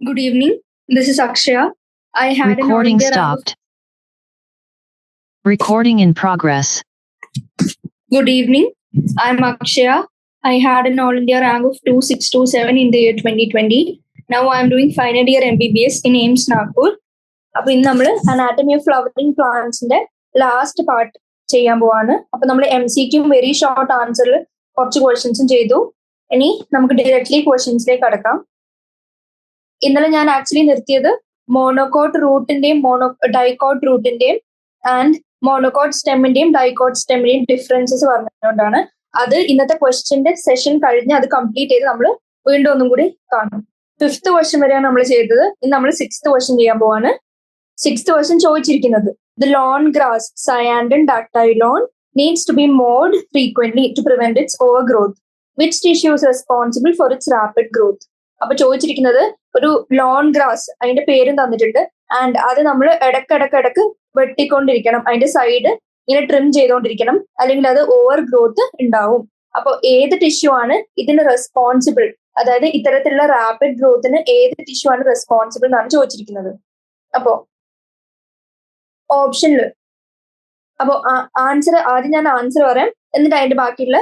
Good evening. This is Akshaya. I had an all Recording India rank of stopped. Recording in progress. Good evening. I'm Akshaya. I had an all India rank of 2627 in the year 2020. Now I'm doing final year MBBS in AIMS Nagpur. അപ്പോൾ ഇന്ന് നമ്മൾ anatomy of flowering പ്ലാന്റ്സിന്റെ last part ചെയ്യാൻ പോവാണ്. അപ്പൊ നമ്മൾ MCQയും very short ആൻസറിൽ കുറച്ച് ക്വസ്റ്റ്യൻസും ചെയ്തു. ഇനി നമുക്ക് ഡയറക്ട്ലി ക്വസ്റ്റ്യൻസിലേക്ക് കടക്കാം. ഇന്നലെ ഞാൻ ആക്ച്വലി നിർത്തിയത് മോണോകോട്ട് റൂട്ടിന്റെയും ഡൈക്കോട്ട് റൂട്ടിന്റെയും ആൻഡ് മോണോകോട്ട് സ്റ്റെമ്മിന്റെയും ഡൈക്കോട്ട് സ്റ്റെമ്മിന്റെയും ഡിഫറൻസസ് പറഞ്ഞുകൊണ്ടാണ്. അത് ഇന്നത്തെ ക്വസ്റ്റ്യന്റെ സെഷൻ കഴിഞ്ഞ് അത് കംപ്ലീറ്റ് ചെയ്ത് നമ്മൾ വീണ്ടും ഒന്നും കൂടി കാണും. 5th ക്വസ്റ്റ്യൻ വരെയാണ് നമ്മൾ ചെയ്തത്. ഇന്ന് നമ്മൾ 6th ക്വസ്റ്റ്യൻ ചെയ്യാൻ പോവാണ്. 6th ക്വസ്റ്റ്യൻ ചോദിച്ചിരിക്കുന്നത് the lawn grass cynodon dactylon needs to be mowed frequently to prevent its over growth. Which tissue is responsible for its rapid growth? അപ്പൊ ചോദിച്ചിരിക്കുന്നത് ഒരു ലോൺ ഗ്രാസ്, അതിന്റെ പേരും തന്നിട്ടുണ്ട്, ആൻഡ് അത് നമ്മൾ ഇടക്ക് വെട്ടിക്കൊണ്ടിരിക്കണം. അതിന്റെ സൈഡ് ഇങ്ങനെ ട്രിം ചെയ്തുകൊണ്ടിരിക്കണം, അല്ലെങ്കിൽ അത് ഓവർ ഗ്രോത്ത് ഉണ്ടാവും. അപ്പൊ ഏത് ടിഷ്യൂ ആണ് ഇതിന് റെസ്പോൺസിബിൾ, അതായത് ഇത്തരത്തിലുള്ള റാപ്പിഡ് ഗ്രോത്തിന് ഏത് ടിഷ്യൂ ആണ് റെസ്പോൺസിബിൾ എന്നാണ് ചോദിച്ചിരിക്കുന്നത്. അപ്പോ ഓപ്ഷനിൽ ആൻസർ ആദ്യം ഞാൻ ആൻസർ പറയാം, എന്നിട്ട് അതിന്റെ ബാക്കിയുള്ള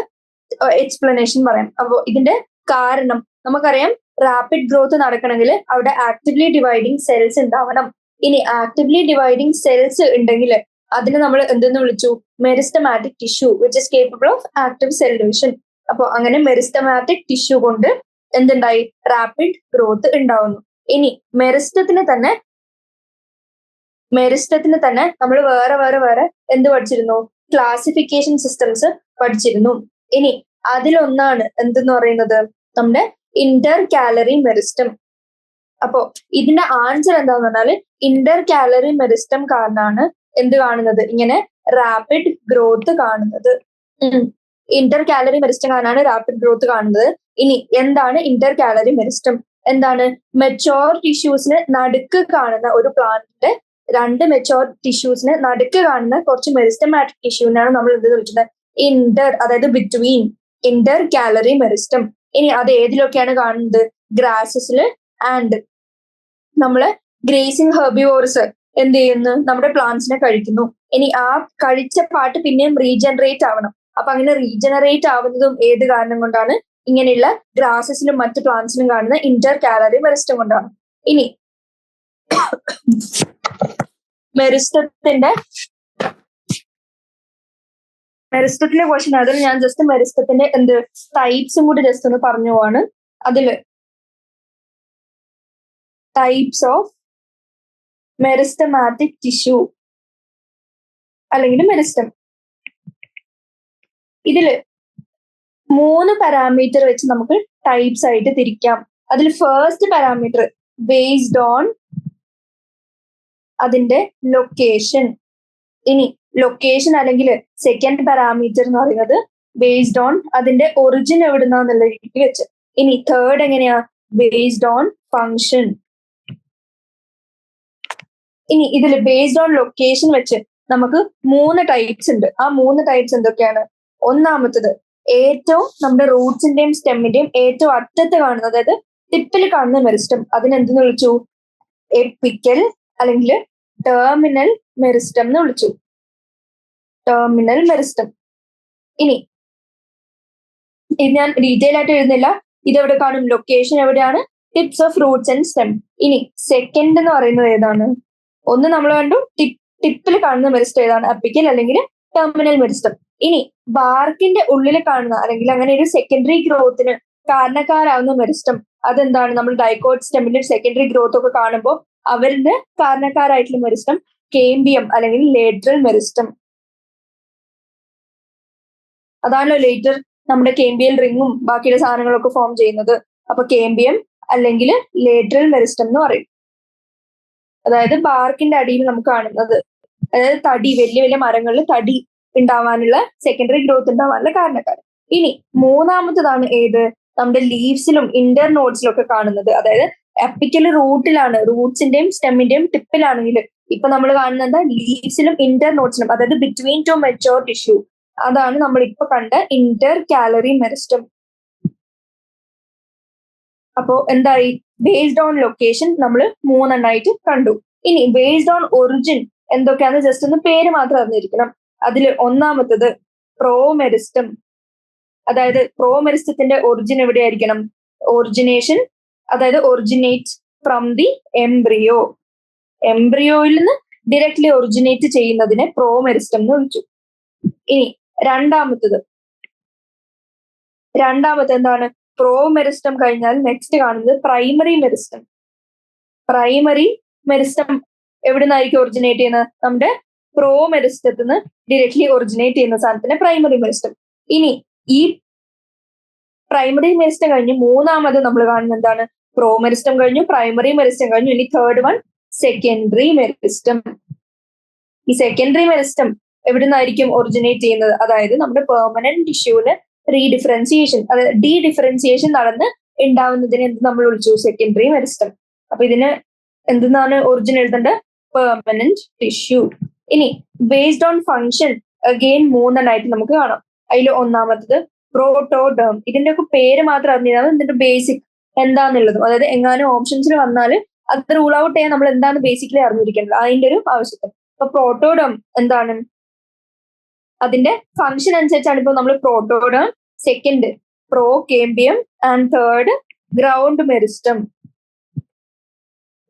എക്സ്പ്ലനേഷൻ പറയാം. അപ്പോ ഇതിന്റെ കാരണം നമുക്കറിയാം, റാപ്പിഡ് ഗ്രോത്ത് നടക്കണമെങ്കിൽ അവിടെ ആക്റ്റീവ്ലി ഡിവൈഡിങ് സെൽസ് ഉണ്ടാവണം. ഇനി ആക്റ്റീവ്ലി ഡിവൈഡിങ് സെൽസ് ഉണ്ടെങ്കിൽ അതിനെ നമ്മൾ എന്തെന്ന് വിളിച്ചു? Meristematic tissue which is capable of active cell division. അപ്പോൾ അങ്ങനെ മെറിസ്റ്റമാറ്റിക് ടിഷ്യൂ കൊണ്ട് എന്തുണ്ടായി? റാപ്പിഡ് ഗ്രോത്ത് ഉണ്ടാവുന്നു. ഇനി മെറിസ്റ്റത്തിന് തന്നെ നമ്മൾ വേറെ എന്ത് പഠിച്ചിരുന്നു? ക്ലാസിഫിക്കേഷൻ സിസ്റ്റംസ് പഠിച്ചിരുന്നു. ഇനി അതിലൊന്നാണ് എന്തെന്ന് പറയുന്നത് നമ്മുടെ ഇന്റർ കാലറി മെറിസ്റ്റം. അപ്പോ ഇതിന്റെ ആൻസർ എന്താന്ന് പറഞ്ഞാല് ഇന്റർ കാലറി മെറിസ്റ്റം കാരണമാണ് എന്ത് കാണുന്നത്? ഇങ്ങനെ റാപ്പിഡ് ഗ്രോത്ത് കാണുന്നത്. ഇന്റർ കാലറി മെറിസ്റ്റം കാരണമാണ് റാപ്പിഡ് ഗ്രോത്ത് കാണുന്നത്. ഇനി എന്താണ് ഇന്റർ കാലറി മെറിസ്റ്റം? എന്താണ്? മെച്ചോർ ടിഷ്യൂസിന് നടുക്ക് കാണുന്ന ഒരു പ്ലാന്റിന്റെ രണ്ട് മെച്ചോർ ടിഷ്യൂസിന് നടുക്ക് കാണുന്ന കുറച്ച് മെറിസ്റ്റമാറ്റിക് ടിഷ്യൂവിനാണ് നമ്മൾ എന്ത് വിളിക്കുന്നത്? ഇന്റർ, അതായത് ബിറ്റ്വീൻ, ഇന്റർ കാലറി മെറിസ്റ്റം. ഇനി അത് ഏതിലൊക്കെയാണ് കാണുന്നത്? ഗ്രാസസില് ആൻഡ് നമ്മള് ഗ്രേസിംഗ് ഹെർബിവോർസ് എന്ത് ചെയ്യുന്നു? നമ്മുടെ പ്ലാന്റ്സിനെ കഴിക്കുന്നു. ഇനി ആ കഴിച്ച പാർട്ട് പിന്നെയും റീജനറേറ്റ് ആവണം. അപ്പൊ അങ്ങനെ റീജനറേറ്റ് ആവുന്നതും ഏത് കാരണം കൊണ്ടാണ്? ഇങ്ങനെയുള്ള ഗ്രാസസിലും മറ്റ് പ്ലാന്റ്സിലും കാണുന്ന ഇന്റർ കാലറി മെറിസ്റ്റം കൊണ്ടാണ്. ഇനി മെറിസ്റ്റത്തിലെ ക്വസ്റ്റ്യൻ, അതിൽ ഞാൻ ജസ്റ്റ് മെറിസ്റ്റത്തിന്റെ ടൈപ്സും കൂടി ജസ്റ്റ് ഒന്ന് പറഞ്ഞു പോവാണ്. അതില് ടൈപ്സ് ഓഫ് മെറിസ്റ്റമാറ്റിക് ടിഷ്യൂ അല്ലെങ്കിൽ മെറിസ്റ്റം, ഇതില് 3 പാരാമീറ്റർ വെച്ച് നമുക്ക് ടൈപ്സ് ആയിട്ട് തിരിക്കാം. അതിൽ ഫസ്റ്റ് പാരാമീറ്റർ ബേസ്ഡ് ഓൺ അതിന്റെ ലൊക്കേഷൻ. ഇനി ലൊക്കേഷൻ അല്ലെങ്കിൽ സെക്കൻഡ് പാരാമീറ്റർ എന്ന് പറയുന്നത് ബേസ്ഡ് ഓൺ അതിന്റെ ഒറിജിൻ എവിടുന്നുള്ള രീതിക്ക് വെച്ച്. ഇനി തേർഡ് എങ്ങനെയാ? Based on function. ഇനി ഇതിൽ ബേസ്ഡ് ഓൺ ലൊക്കേഷൻ വെച്ച് നമുക്ക് 3 ടൈപ്സ് ഉണ്ട്. ആ 3 ടൈപ്സ് എന്തൊക്കെയാണ്? ഒന്നാമത്തത് ഏറ്റവും നമ്മുടെ റൂട്ട്സിന്റെയും സ്റ്റെമ്മിന്റെയും ഏറ്റവും അറ്റത്ത് കാണുന്നത്, അതായത് ടിപ്പിൽ കാണുന്ന മെറിസ്റ്റം, അതിനെന്തെന്ന് വിളിച്ചു? എപ്പിക്കൽ അല്ലെങ്കിൽ ടെർമിനൽ മെറിസ്റ്റം എന്ന് വിളിച്ചു. Terminal meristem. ഇനി ഇത് ഞാൻ ഡീറ്റെയിൽ ആയിട്ട് എഴുതുന്നില്ല. ഇതെവിടെ കാണും? ലൊക്കേഷൻ എവിടെയാണ്? Tips of Roots and stem. ഇനി സെക്കൻഡ് എന്ന് പറയുന്നത് ഏതാണ്? ഒന്ന് നമ്മൾ കണ്ടു ടിപ്പിൽ കാണുന്ന മെറിസ്റ്റം ഏതാണ്? അപ്പിക്കൽ അല്ലെങ്കിൽ ടെർമിനൽ മെറിസ്റ്റം. ഇനി ബാർക്കിന്റെ ഉള്ളിൽ കാണുന്ന അല്ലെങ്കിൽ അങ്ങനെ ഒരു സെക്കൻഡറി ഗ്രോത്തിന് കാരണക്കാരാവുന്ന മെറിസ്റ്റം അതെന്താണ്? നമ്മൾ ഡൈക്കോട്ട് സ്റ്റെമ്മിന്റെ സെക്കൻഡറി ഗ്രോത്ത് ഒക്കെ കാണുമ്പോൾ അവരുടെ കാരണക്കാരായിട്ടുള്ള മെറിസ്റ്റം കേംബിയം അല്ലെങ്കിൽ ലേറ്ററൽ മെറിസ്റ്റം. അതാണല്ലോ ലേറ്റർ നമ്മുടെ കേംബിയൽ റിങ്ങും ബാക്കിയുള്ള സാധനങ്ങളൊക്കെ ഫോം ചെയ്യുന്നത്. അപ്പൊ കേംബിയം അല്ലെങ്കിൽ ലേറ്ററൽ മെറിസ്റ്റം എന്ന് പറയും. അതായത് ബാർക്കിന്റെ അടിയിൽ നമുക്ക് കാണുന്നത്, അതായത് തടി, വലിയ വലിയ മരങ്ങളിൽ തടി ഉണ്ടാവാനുള്ള സെക്കൻഡറി ഗ്രോത്ത് ഉണ്ടാവാനുള്ള കാരണക്കാരൻ. ഇനി മൂന്നാമത്തതാണ് ഏത്? നമ്മുടെ ലീവ്സിലും ഇന്റർ നോഡ്സിലും ഒക്കെ കാണുന്നത്. അതായത് അപ്പിക്കൽ റൂട്ടിലാണ്, റൂട്ട്സിന്റെയും സ്റ്റെമ്മിന്റെയും ടിപ്പിലാണെങ്കിൽ ഇപ്പൊ നമ്മൾ കാണുന്നത് എന്താ? ലീവ്സിലും ഇന്റർ നോഡ്സിലും, അതായത് ബിറ്റ്വീൻ ടു മെച്ചോർ ടിഷ്യൂ. അതാണ് നമ്മൾ ഇപ്പൊ കണ്ട ഇന്റർ കാലറി മെറിസ്റ്റം. അപ്പോ എന്തായി? ബേസ്ഡ് ഓൺ ലൊക്കേഷൻ നമ്മൾ 3 കണ്ടു. ഇനി ബേസ്ഡ് ഓൺ ഒറിജിൻ എന്തൊക്കെയാന്ന് ജസ്റ്റ് ഒന്ന് പേര് മാത്രം അറിഞ്ഞിരിക്കണം. അതിൽ ഒന്നാമത്തത് പ്രോമെരിസ്റ്റം. അതായത് പ്രോമെരിസ്റ്റത്തിന്റെ ഒറിജിൻ എവിടെയായിരിക്കണം? ഒറിജിനേഷൻ, അതായത് ഒറിജിനേറ്റ് ഫ്രം ദി എംബ്രിയോ. എംബ്രിയോയിൽ നിന്ന് ഡയറക്ട്ലി ഒറിജിനേറ്റ് ചെയ്യുന്നതിനെ പ്രോമെരിസ്റ്റം എന്ന് വിളിച്ചു. ഇനി രണ്ടാമത്തെ എന്താണ്? പ്രോമെരിസ്റ്റം കഴിഞ്ഞാൽ നെക്സ്റ്റ് കാണുന്നത് പ്രൈമറി മെരിസ്റ്റം. പ്രൈമറി മെരിസ്റ്റം എവിടെ നിന്നായിരിക്കും ഒറിജിനേറ്റ് ചെയ്യുന്നത്? നമ്മുടെ പ്രോമെരിസ്റ്റത്തിൽ നിന്ന് ഡയറക്ട്ലി ഒറിജിനേറ്റ് ചെയ്യുന്ന സാധനത്തിന് പ്രൈമറി മെരിസ്റ്റം. ഇനി ഈ പ്രൈമറി മെരിസ്റ്റം കഴിഞ്ഞ് മൂന്നാമത് നമ്മൾ കാണുന്നത് എന്താണ്? പ്രോമെരിസ്റ്റം കഴിഞ്ഞു, പ്രൈമറി മെരിസ്റ്റം കഴിഞ്ഞു. ഇനി തേർഡ് വൺ സെക്കൻഡറി മെരിസ്റ്റം. ഈ സെക്കൻഡറി മെരിസ്റ്റം എവിടെ നിന്നായിരിക്കും ഒറിജിനേറ്റ് ചെയ്യുന്നത്? അതായത് നമ്മുടെ പെർമനന്റ് ടിഷ്യൂവിന് റീഡിഫറൻസിയേഷൻ, അതായത് ഡീഡിഫറൻസിയേഷൻ നടന്ന് ഉണ്ടാവുന്നതിന് എന്ത് നമ്മൾ വിളിച്ചു? Secondary meristem. അപ്പൊ ഇതിന് എന്തെന്നാണ് ഒറിജിൻ എഴുതേണ്ടത്? Permanent tissue. ഇനി ബേസ്ഡ് ഓൺ ഫങ്ഷൻ അഗെയിൻ 3 നമുക്ക് കാണാം. അതിൽ ഒന്നാമത്തത് പ്രോട്ടോഡേം. ഇതിന്റെ ഒക്കെ പേര് മാത്രം അറിഞ്ഞാൽ ഇതിന്റെ ബേസിക് എന്താന്നുള്ളതും, അതായത് എങ്ങാനും ഓപ്ഷൻസിൽ വന്നാൽ അത് റൂൾ ഔട്ട് ചെയ്യാൻ നമ്മൾ എന്താണ് ബേസിക്കലി അറിഞ്ഞിരിക്കേണ്ടത്, അതിന്റെ ഒരു ആവശ്യത്തിന്. അപ്പൊ പ്രോട്ടോഡേം എന്താണ്? അതിന്റെ ഫങ്ഷൻ അനുസരിച്ചാണ് ഇപ്പൊ നമ്മൾ protoderm, second procambium and third ground meristem.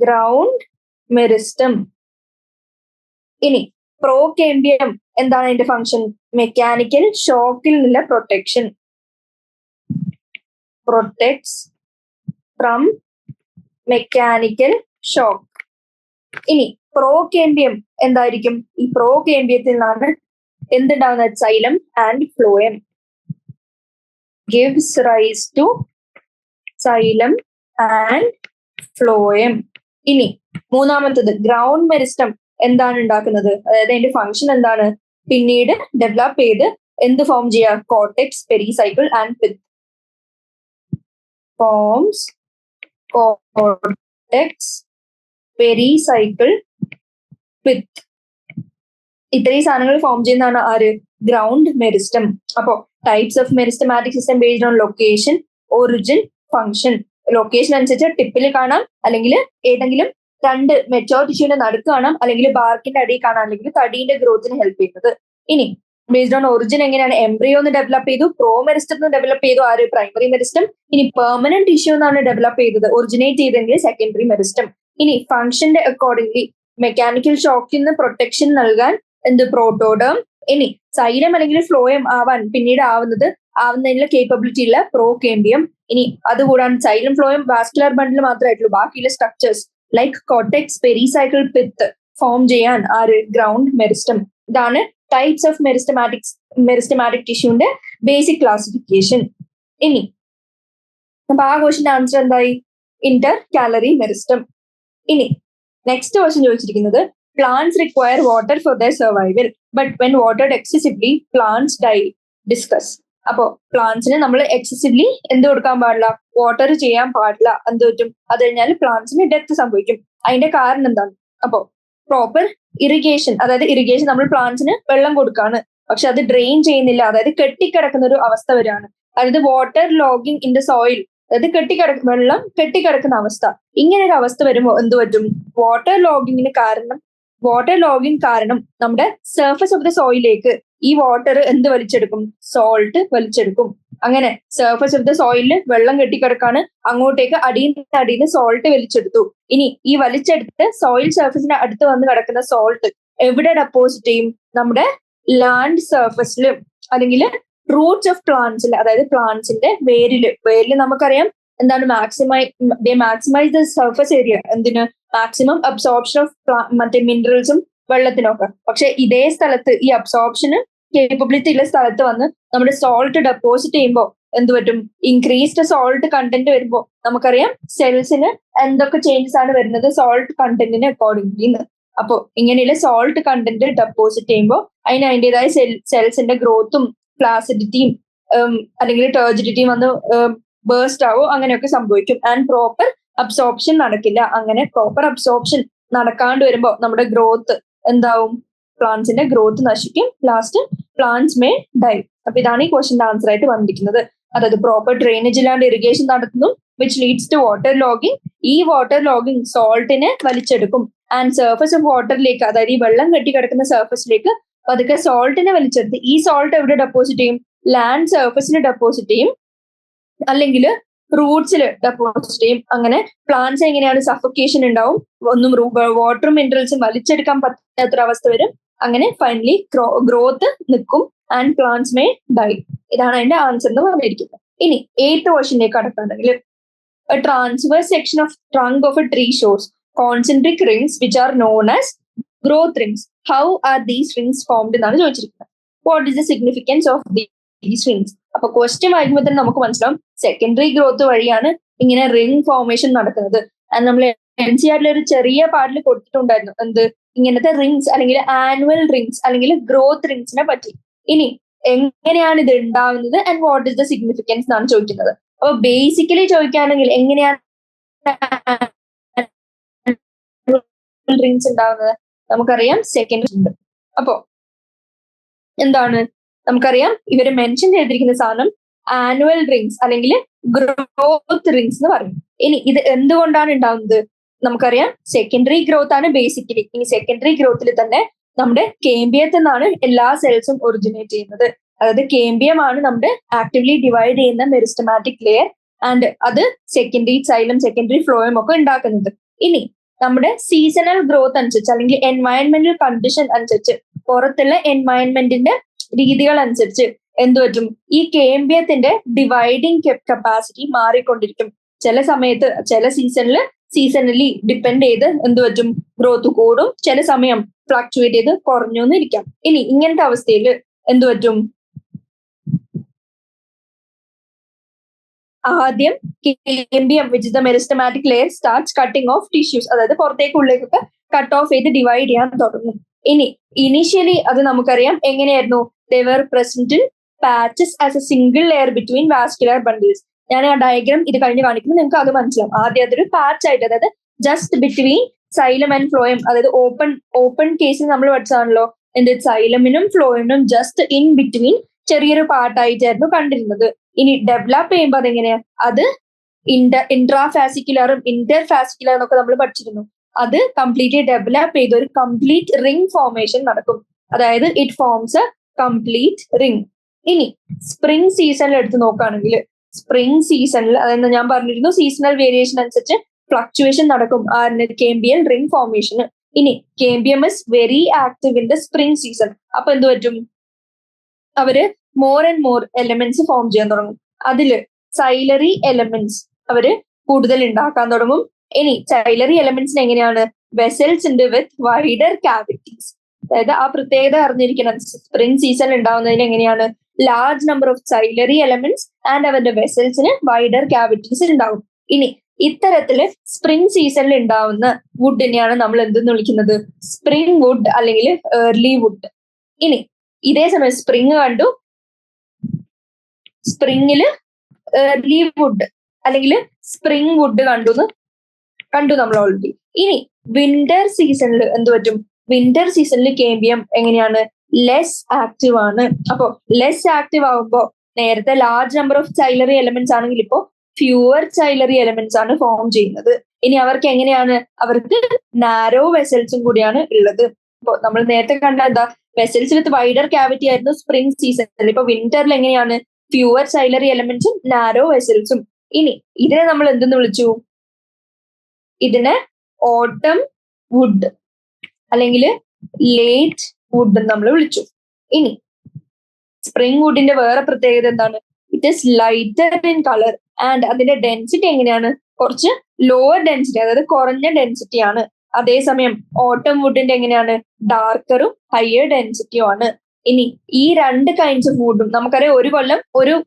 Ground meristem. ഇനി പ്രോകേമ്പിയം എന്താണ് അതിന്റെ ഫങ്ഷൻ? മെക്കാനിക്കൽ ഷോക്കിൽ നിന്നുള്ള protection. Protects from mechanical shock. ഇനി പ്രോകേമ്പിയം എന്തായിരിക്കും? ഈ പ്രോകേമ്പിയത്തിൽ നിന്നാണ് എന്തുണ്ടാവുന്നത്? Xylem and phloem. gives rise to xylem and phloem. ഇനി മൂന്നാമത്തത് ഗ്രൗണ്ട് മെരിസ്റ്റം എന്താണ് ഉണ്ടാക്കുന്നത്? അതായത് അതിന്റെ ഫങ്ഷൻ എന്താണ്? പിന്നീട് ഡെവലപ്പ് ചെയ്ത് എന്ത് ഫോം ചെയ്യുക? Cortex, pericycle and pith. Forms cortex, pericycle, pith. ഇത്രയും സാധനങ്ങൾ ഫോം ചെയ്യുന്നതാണ് ആര്? Ground meristem. അപ്പോ types of meristematic system based on location, origin, function. Location അനുസരിച്ച് ടിപ്പിൽ കാണാം, അല്ലെങ്കിൽ ഏതെങ്കിലും 2 മെച്ചോർ ടിഷ്യൂവിന്റെ നടുക്ക് കാണാം, അല്ലെങ്കിൽ ബാർക്കിന്റെ അടിയിൽ കാണാം, അല്ലെങ്കിൽ തടീന്റെ ഗ്രോത്തിന് ഹെൽപ്പ് ചെയ്യുന്നത്. ഇനി ബേസ്ഡ് ഓൺ ഒറിജിൻ എങ്ങനെയാണ്? എംബ്രിയോന്ന് ഡെവലപ്പ് ചെയ്തു, പ്രോമെരിസ്റ്റം ഡെവലപ്പ് ചെയ്തു ആര്? Primary meristem. ഇനി പെർമനന്റ് ടിഷ്യൂ എന്നാണ് ഡെവലപ്പ് ചെയ്തത്, ഒറിജിനേറ്റ് ചെയ്തെങ്കിൽ സെക്കൻഡറി മെരിസ്റ്റം. ഇനി ഫങ്ഷന്റെ അക്കോർഡിംഗ്ലി മെക്കാനിക്കൽ ഷോക്കിൽ നിന്ന് പ്രൊട്ടക്ഷൻ നൽകാൻ എന്ത്? പ്രോട്ടോഡേം. ഇനി സൈലം അല്ലെങ്കിൽ ഫ്ലോയം ആവാൻ പിന്നീട് ആവുന്നതിനുള്ള കേപ്പബിലിറ്റി ഉള്ള പ്രോകേമ്പിയം. ഇനി അതുകൂടാണ്ട് സൈലം ഫ്ലോയം വാസ്കുലർ ബണ്ടിൽ മാത്രമായിട്ടുള്ളൂ, ബാക്കിയുള്ള structures like cortex, pericycle, pith form ചെയ്യാൻ ആര്? Ground meristem. ഇതാണ് ടൈപ്സ് ഓഫ് മെരിസ്റ്റമാറ്റിക് ടിഷ്യൂന്റെ ബേസിക് ക്ലാസിഫിക്കേഷൻ. ഇനി അപ്പൊ ആ ക്വസ്റ്റിന്റെ ആൻസർ എന്തായി? Intercalary meristem. ഇനി നെക്സ്റ്റ് ക്വസ്റ്റ്യൻ ചോദിച്ചിരിക്കുന്നത് plants require water for their survival, but when watered excessively, plants die. Discuss. അപ്പോ പ്ലാന്റ്സിന് നമ്മൾ എക്സസീവ്ലി എന്ത് കൊടുക്കാൻ പാടില്ല? വാട്ടർ ചെയ്യാൻ പാടില്ല. എന്ത് പറ്റും? അത് കഴിഞ്ഞാൽ പ്ലാന്റ്സിന് ഡെത്ത് സംഭവിക്കും. അതിന്റെ കാരണം എന്താണ്? അപ്പോ പ്രോപ്പർ ഇറിഗേഷൻ, അതായത് ഇറിഗേഷൻ നമ്മൾ പ്ലാന്റ്സിന് വെള്ളം കൊടുക്കാണ്, പക്ഷെ അത് ഡ്രെയിൻ ചെയ്യുന്നില്ല, അതായത് കെട്ടിക്കിടക്കുന്ന ഒരു അവസ്ഥ വരികയാണ്. അതായത് water logging in the soil, അതായത് വെള്ളം കെട്ടിക്കിടക്കുന്ന അവസ്ഥ. ഇങ്ങനെ ഒരു അവസ്ഥ വരുമ്പോൾ എന്ത് പറ്റും? വാട്ടർ ലോഗിങ് കാരണം നമ്മുടെ സർഫസ് ഓഫ് ദ സോയിലേക്ക് ഈ വാട്ടർ എന്ത് വലിച്ചെടുക്കും? സോൾട്ട് വലിച്ചെടുക്കും. അങ്ങനെ സർഫസ് ഓഫ് ദ സോയിലിൽ വെള്ളം കെട്ടിക്കിടക്കാണ്, അങ്ങോട്ടേക്ക് അടിയിൽ നിന്ന് സോൾട്ട് വലിച്ചെടുത്തു. ഇനി ഈ വലിച്ചെടുത്ത് സോയിൽ സർഫസിന്റെ അടുത്ത് വന്ന് കിടക്കുന്ന സോൾട്ട് എവിടെ ഡെപ്പോസിറ്റ് ചെയ്യും? നമ്മുടെ ലാൻഡ് സർഫസിൽ, അല്ലെങ്കിൽ റൂട്ട്സ് ഓഫ് പ്ലാന്റ്സിൽ, അതായത് പ്ലാന്റ്സിന്റെ വേരില് നമുക്കറിയാം എന്താണ്? Maximise the surface area. എന്തിന്? മാക്സിമം അബ്സോർപ്ഷൻ ഓഫ് മറ്റേ മിനറൽസും വെള്ളത്തിനൊക്കെ. പക്ഷെ ഇതേ സ്ഥലത്ത് ഈ അബ്സോർപ്ഷന് കേപ്പബിലിറ്റി ഉള്ള സ്ഥലത്ത് വന്ന് നമ്മുടെ സോൾട്ട് ഡെപ്പോസിറ്റ് ചെയ്യുമ്പോൾ എന്ത് പറ്റും? ഇൻക്രീസ്ഡ് സോൾട്ട് കണ്ടന്റ് വരുമ്പോൾ നമുക്കറിയാം സെൽസിന് എന്തൊക്കെ ചേഞ്ചസ് ആണ് വരുന്നത് സോൾട്ട് കണ്ടന്റിന് അക്കോർഡിംഗ്ലി. അപ്പോ ഇങ്ങനെയുള്ള സോൾട്ട് കണ്ടന്റ് ഡെപ്പോസിറ്റ് ചെയ്യുമ്പോൾ അതിൻ്റെതായ സെൽസിന്റെ ഗ്രോത്തും ഫ്ലാസിഡിറ്റിയും അല്ലെങ്കിൽ ടേർജിഡിറ്റിയും വന്ന് ബേസ്റ്റ് ആവോ, അങ്ങനെയൊക്കെ സംഭവിക്കും. ആൻഡ് പ്രോപ്പർ അബ്സോർപ്ഷൻ നടക്കില്ല. അങ്ങനെ പ്രോപ്പർ അബ്സോർപ്ഷൻ നടക്കാണ്ട് വരുമ്പോൾ നമ്മുടെ ഗ്രോത്ത് എന്താവും? പ്ലാന്റ്സിന്റെ ഗ്രോത്ത് നശിക്കും. Last plants may die. അപ്പൊ ഇതാണ് ഈ ക്വസ്റ്റിന്റെ ആൻസർ ആയിട്ട് വന്നിരിക്കുന്നത്. അതായത് പ്രോപ്പർ ഡ്രെയിനേജ് ഇല്ലാണ്ട് ഇറിഗേഷൻ നടത്തുന്നു, which leads to water logging. ഈ വാട്ടർ ലോഗിങ് സോൾട്ടിനെ വലിച്ചെടുക്കും. ആൻഡ് സർഫസ് ഓഫ് വാട്ടറിലേക്ക്, അതായത് ഈ വെള്ളം കെട്ടി കിടക്കുന്ന സർഫസിലേക്ക് പതുക്കെ സോൾട്ടിനെ വലിച്ചെടുത്ത് ഈ സോൾട്ട് എവിടെ ഡെപ്പോസിറ്റ് ചെയ്യും? ലാൻഡ് സർഫസിൽ ഡെപ്പോസിറ്റ് ചെയ്യും, അല്ലെങ്കിൽ റൂട്ട്സിൽ ഡെപ്പോസിറ്റ് ചെയ്യും. അങ്ങനെ പ്ലാന്റ്സ് എങ്ങനെയാണ് സഫോക്കേഷൻ ഉണ്ടാവും, ഒന്നും വാട്ടർ മിനറൽസും വലിച്ചെടുക്കാൻ പറ്റാത്തൊരവസ്ഥ വരും. അങ്ങനെ ഫൈനലി ഗ്രോത്ത് നിൽക്കും ആൻഡ് പ്ലാന്റ്സ് മേ ഡൈ. ഇതാണ് അതിന്റെ ആൻസർ എന്ന് പറഞ്ഞിരിക്കുന്നത്. ഇനി 8th ക്വസ്റ്റ്യനിലേക്ക് കടക്കുകയാണെങ്കിൽ, a transverse section of trunk of a tree shows concentric rings which are known as growth rings. How are these rings formed എന്നാണ് ചോദിച്ചിരിക്കുന്നത്. What is the significance of these rings? അപ്പൊ question വായിക്കുമ്പോൾ തന്നെ നമുക്ക് മനസ്സിലാവും secondary growth വഴിയാണ് ഇങ്ങനെ ring formation നടക്കുന്നത്. നമ്മൾ NCERT ഒരു ചെറിയ പാർട്ടിൽ കൊടുത്തിട്ടുണ്ടായിരുന്നു എന്ത്, ഇങ്ങനത്തെ റിങ്സ് അല്ലെങ്കിൽ ആനുവൽ റിങ്സ് അല്ലെങ്കിൽ ഗ്രോത്ത് റിങ്സിനെ പറ്റി. ഇനി എങ്ങനെയാണ് ഇത് ഉണ്ടാവുന്നത് and what is the significance എന്നാണ് ചോദിക്കുന്നത്. അപ്പൊ ബേസിക്കലി ചോദിക്കുകയാണെങ്കിൽ എങ്ങനെയാണ് റിങ്സ് ഉണ്ടാവുന്നത്? നമുക്കറിയാം സെക്കൻഡറി ഉണ്ട്. അപ്പോ എന്താണ് നമുക്കറിയാം, ഇവര് മെൻഷൻ ചെയ്തിരിക്കുന്ന സാധനം ആനുവൽ റിങ്സ് അല്ലെങ്കിൽ ഗ്രോത്ത് റിങ്സ് എന്ന് പറയും. ഇനി ഇത് എന്തുകൊണ്ടാണ് ഉണ്ടാവുന്നത്? നമുക്കറിയാം സെക്കൻഡറി ഗ്രോത്ത് ആണ് ബേസിക്കലി. ഇനി സെക്കൻഡറി ഗ്രോത്തിൽ തന്നെ നമ്മുടെ കേമ്പിയത്തിൽ നിന്നാണ് എല്ലാ സെൽസും ഒറിജിനേറ്റ് ചെയ്യുന്നത്. അതായത് കേമ്പിയം ആണ് നമ്മുടെ ആക്റ്റീവ്ലി ഡിവൈഡ് ചെയ്യുന്ന മെരിസ്റ്റമാറ്റിക് ലെയർ, ആൻഡ് അത് സെക്കൻഡറി സൈലം സെക്കൻഡറി ഫ്ലോയം ഒക്കെ ഉണ്ടാക്കുന്നത്. ഇനി നമ്മുടെ സീസണൽ ഗ്രോത്ത് അനുസരിച്ച് അല്ലെങ്കിൽ എൻവയൺമെന്റൽ കണ്ടീഷൻ അനുസരിച്ച്, പുറത്തുള്ള എൻവയൺമെന്റിന്റെ രീതികൾ അനുസരിച്ച് എന്ത് പറ്റും, ഈ കേമ്പിയത്തിന്റെ ഡിവൈഡിങ് കപ്പാസിറ്റി മാറിക്കൊണ്ടിരിക്കും. ചില സമയത്ത് ചില സീസണലി ഡിപ്പെൻഡ് ചെയ്ത് എന്ത് പറ്റും, ഗ്രോത്ത് കൂടും, ചില സമയം ഫ്ലക്ച്വേറ്റ് ചെയ്ത് കുറഞ്ഞു എന്നിരിക്കാം. ഇനി ഇങ്ങനത്തെ അവസ്ഥയിൽ എന്ത് പറ്റും, ആദ്യം cambium which is the meristematic layer starts cutting of tissues, അതായത് പുറത്തേക്ക് ഉള്ളിലേക്കൊക്കെ കട്ട് ഓഫ് ചെയ്ത് ഡിവൈഡ് ചെയ്യാൻ തുടങ്ങും. ഇനി ഇനിഷ്യലി അത് നമുക്കറിയാം എങ്ങനെയായിരുന്നു, they were present in patches as a single layer between vascular bundles. ഞാൻ ആ ഡയഗ്രാം ഇത് കഴിഞ്ഞ് കാണിക്കുമ്പോൾ നിങ്ങൾക്ക് അത് മനസ്സിലാവും. ആദ്യം അതൊരു പാച്ച് ആയിട്ട്, അതായത് just between xylem and phloem, അതായത് ഓപ്പൺ കേസിൽ നമ്മൾ പഠിച്ചതാണല്ലോ എന്ത്, സൈലമിനും ഫ്ലോയമിനും ജസ്റ്റ് ഇൻ ബിറ്റ്വീൻ ചെറിയൊരു പാർട്ടായിട്ടായിരുന്നു കണ്ടിരുന്നത്. ഇനി ഡെവലപ്പ് ചെയ്യുമ്പോൾ അതെങ്ങനെയാ, അത് ഇൻട്രാഫാസിക്കുലറും ഇന്റർഫാസിക്കുലർ എന്നൊക്കെ നമ്മൾ പഠിച്ചിരുന്നു. അത് കംപ്ലീറ്റ്ലി ഡെവലപ്പ് ചെയ്ത് ഒരു കംപ്ലീറ്റ് റിംഗ് ഫോർമേഷൻ നടക്കും. അതായത് it forms A complete ring. ഇനി സ്പ്രിംഗ് സീസണിൽ എടുത്ത് നോക്കുകയാണെങ്കിൽ, സ്പ്രിംഗ് സീസണിൽ അതായത് ഞാൻ പറഞ്ഞിരുന്നു സീസണൽ വേരിയേഷൻ അനുസരിച്ച് ഫ്ലക്ച്വേഷൻ നടക്കും കേമ്പിയൽ റിംഗ് ഫോർമേഷന്. ഇനി cambium is very active in the spring season. അപ്പൊ എന്ത് പറ്റും, അവര് more and more elements form ചെയ്യാൻ തുടങ്ങും. അതില് സൈലറി എലമെന്റ്സ് അവര് കൂടുതൽ ഉണ്ടാക്കാൻ തുടങ്ങും. ഇനി സൈലറി എലമെന്റ്സിന് എങ്ങനെയാണ്, വെസൽസ് ഉണ്ട് വിത്ത് വൈഡർ കാവിറ്റീസ്. അതായത് ആ പ്രത്യേകത അറിഞ്ഞിരിക്കണം, സ്പ്രിംഗ് സീസൺ ഉണ്ടാവുന്നതിന് എങ്ങനെയാണ് large number of സൈലറി elements and അവരുടെ വെസൽസിന് വൈഡർ കാവിറ്റീസ് ഉണ്ടാവും. ഇനി ഇത്തരത്തില് സ്പ്രിംഗ് സീസണിൽ ഉണ്ടാവുന്ന വുഡിനെയാണ് നമ്മൾ എന്തെന്ന് വിളിക്കുന്നത്, സ്പ്രിംഗ് വുഡ് അല്ലെങ്കിൽ ഏർലി വുഡ്. ഇനി ഇതേ സമയം സ്പ്രിംഗ് കണ്ടു, സ്പ്രിംഗില് ഏർലി വുഡ് അല്ലെങ്കിൽ സ്പ്രിംഗ് വുഡ് കണ്ടു നമ്മൾ ഓൾറെഡി. ഇനി വിന്റർ സീസണിൽ എന്ത് പറ്റും, വിന്റർ സീസണിൽ കേമ്പിയം എങ്ങനെയാണ്, ലെസ് ആക്റ്റീവ് ആണ്. അപ്പോ ലെസ് ആക്റ്റീവ് ആവുമ്പോൾ നേരത്തെ ലാർജ് നമ്പർ ഓഫ് സൈലറി എലമെന്റ്സ് ആണെങ്കിൽ ഇപ്പോ ഫ്യൂവർ സൈലറി എലമെന്റ്സ് ആണ് ഫോം ചെയ്യുന്നത്. ഇനി അവർക്ക് എങ്ങനെയാണ്, അവർക്ക് നാരോ വെസൽസും കൂടിയാണ് ഉള്ളത്. ഇപ്പൊ നമ്മൾ നേരത്തെ കണ്ട എന്താ, വെസൽസ് വിത്ത് വൈഡർ കാവിറ്റി ആയിരുന്നു സ്പ്രിംഗ് സീസണിൽ. ഇപ്പൊ വിന്ററിൽ എങ്ങനെയാണ്, ഫ്യൂവർ സൈലറി എലമെന്റ്സും നാരോ വെസൽസും. ഇനി ഇതിനെ നമ്മൾ എന്തെന്ന് വിളിച്ചു, ഇതിനെ ഓട്ടം വുഡ് അല്ലെങ്കിൽ ലേറ്റ് വുഡ് നമ്മൾ വിളിച്ചു. ഇനി സ്പ്രിംഗ് വുഡിന്റെ വേറെ പ്രത്യേകത എന്താണ്, it is lighter in colour and അതിന്റെ ഡെൻസിറ്റി എങ്ങനെയാണ്, കുറച്ച് ലോവർ ഡെൻസിറ്റി, അതായത് കുറഞ്ഞ ഡെൻസിറ്റി ആണ്. അതേസമയം ഓട്ടം വുഡിന്റെ എങ്ങനെയാണ്, ഡാർക്കറും ഹയർ ഡെൻസിറ്റിയും ആണ്. ഇനി ഈ രണ്ട് കൈൻഡ്സ് ഓഫ് വുഡും നമുക്കറിയാം, ഒരു കൊല്ലം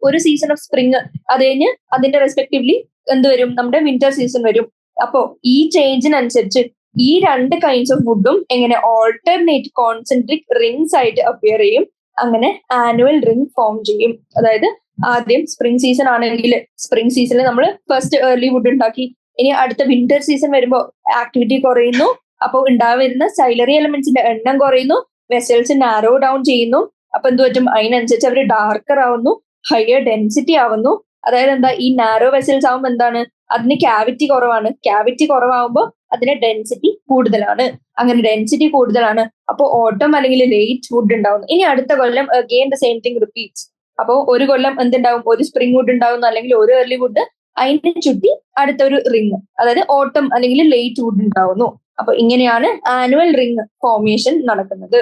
ഒരു സീസൺ ഓഫ് സ്പ്രിംഗ്, അത് കഴിഞ്ഞ് അതിന്റെ റെസ്പെക്റ്റീവ്ലി എന്ത് വരും, നമ്മുടെ വിന്റർ സീസൺ വരും. അപ്പോ ഈ ചേഞ്ചിനനുസരിച്ച് ഈ രണ്ട് കൈൻഡ്സ് ഓഫ് വുഡും എങ്ങനെ ഓൾട്ടർനേറ്റ് കോൺസെൻട്രിക് റിങ്സ് ആയിട്ട് അപ്പിയർ ചെയ്യും, അങ്ങനെ ആനുവൽ റിംഗ് ഫോം ചെയ്യും. അതായത് ആദ്യം സ്പ്രിംഗ് സീസൺ ആണെങ്കിൽ സ്പ്രിംഗ് സീസണിൽ നമ്മൾ ഫസ്റ്റ് ഏർലി വുഡ് ഉണ്ടാക്കി, ഇനി അടുത്ത വിന്റർ സീസൺ വരുമ്പോൾ ആക്ടിവിറ്റി കുറയുന്നു, അപ്പോൾ ഉണ്ടാവുന്ന സൈലറി എലമെന്റ്സിന്റെ എണ്ണം കുറയുന്നു, വെസൽസ് നാരോ ഡൗൺ ചെയ്യുന്നു. അപ്പൊ എന്ത് പറ്റും, അതിനനുസരിച്ച് അവർ ഡാർക്കർ ആവുന്നു. ഹയർ ഡെൻസിറ്റി ആവുന്നു. അതായത് എന്താ, ഈ നാരോ വെസൽസ് ആവുമ്പോൾ എന്താണ്, അതിന് ക്യാവിറ്റി കുറവാണ്. ക്യാവിറ്റി കുറവാകുമ്പോൾ അതിന് ഡെൻസിറ്റി കൂടുതലാണ്. അങ്ങനെ ഡെൻസിറ്റി കൂടുതലാണ്, അപ്പോൾ ഓട്ടം അല്ലെങ്കിൽ ലേറ്റ് വുഡ് ഉണ്ടാവുന്നു. ഇനി അടുത്ത കൊല്ലം again the same thing repeats. അപ്പോൾ ഒരു കൊല്ലം എന്തുണ്ടാവും, ഒരു സ്പ്രിംഗ് വുഡ് ഉണ്ടാവുന്നു, അല്ലെങ്കിൽ ഒരു ഏർലി വുഡ്, അതിനെ ചുറ്റി അടുത്തൊരു റിങ്, അതായത് ഓട്ടം അല്ലെങ്കിൽ ലേറ്റ് വുഡ് ഉണ്ടാവുന്നു. അപ്പൊ ഇങ്ങനെയാണ് ആനുവൽ റിംഗ് ഫോർമേഷൻ നടക്കുന്നത്.